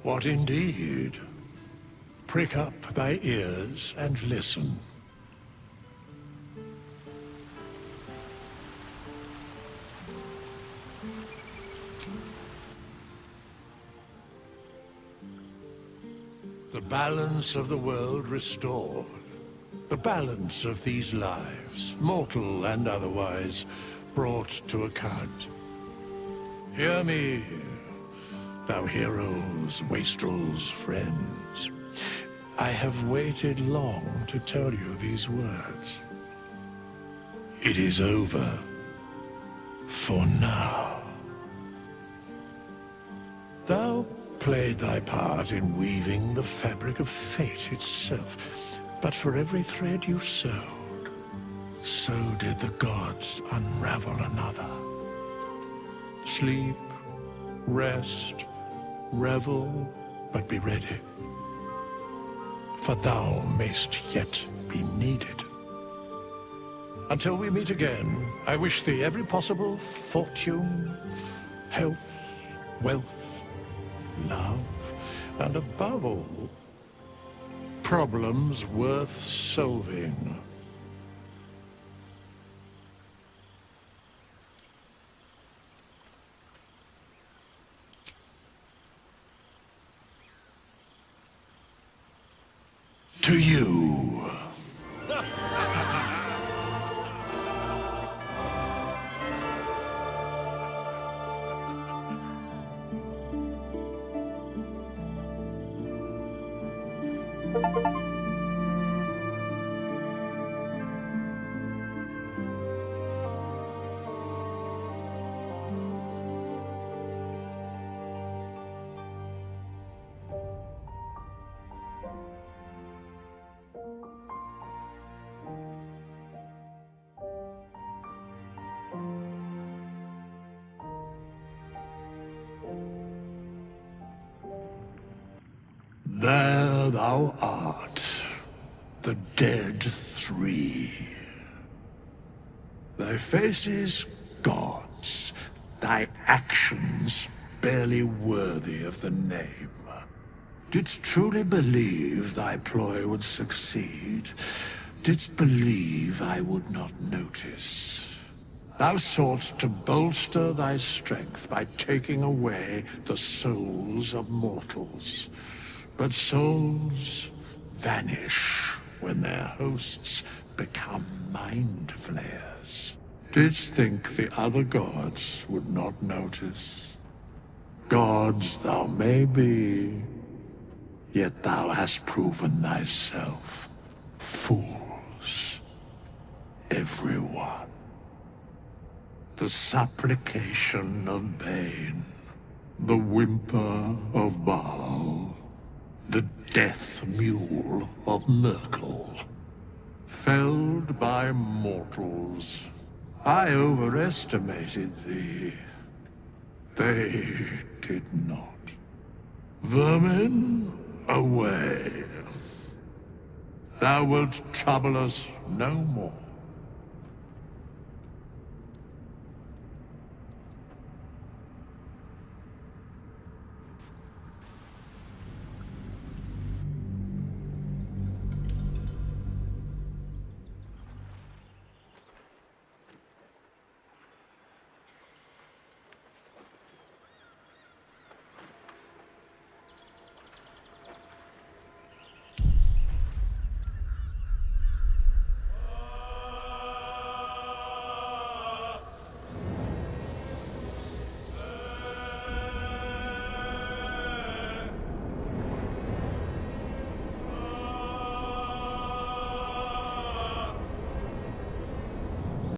What indeed? Prick up thy ears and listen. The balance of the world restored. The balance of these lives, mortal and otherwise, brought to account. Hear me, thou heroes, wastrels, friends. I have waited long to tell you these words. It is over. For now. Thou played thy part in weaving the fabric of fate itself, but for every thread you sewed, so did the gods unravel another. Sleep, rest, revel, but be ready, for thou mayst yet be needed. Until we meet again, I wish thee every possible fortune, health, wealth, love, and above all, problems worth solving. To you. There thou art, the dead three. Thy faces gods, thy actions barely worthy of the name. Didst truly believe thy ploy would succeed? Didst believe I would not notice? Thou soughtst to bolster thy strength by taking away the souls of mortals. But souls vanish when their hosts become mind flayers. Didst think the other gods would not notice? Gods thou may be, yet thou hast proven thyself fools, everyone. The supplication of Bane, the whimper of Baal, the death mule of Merkel. Felled by mortals, I overestimated thee. They did not. Vermin, away. Thou wilt trouble us no more.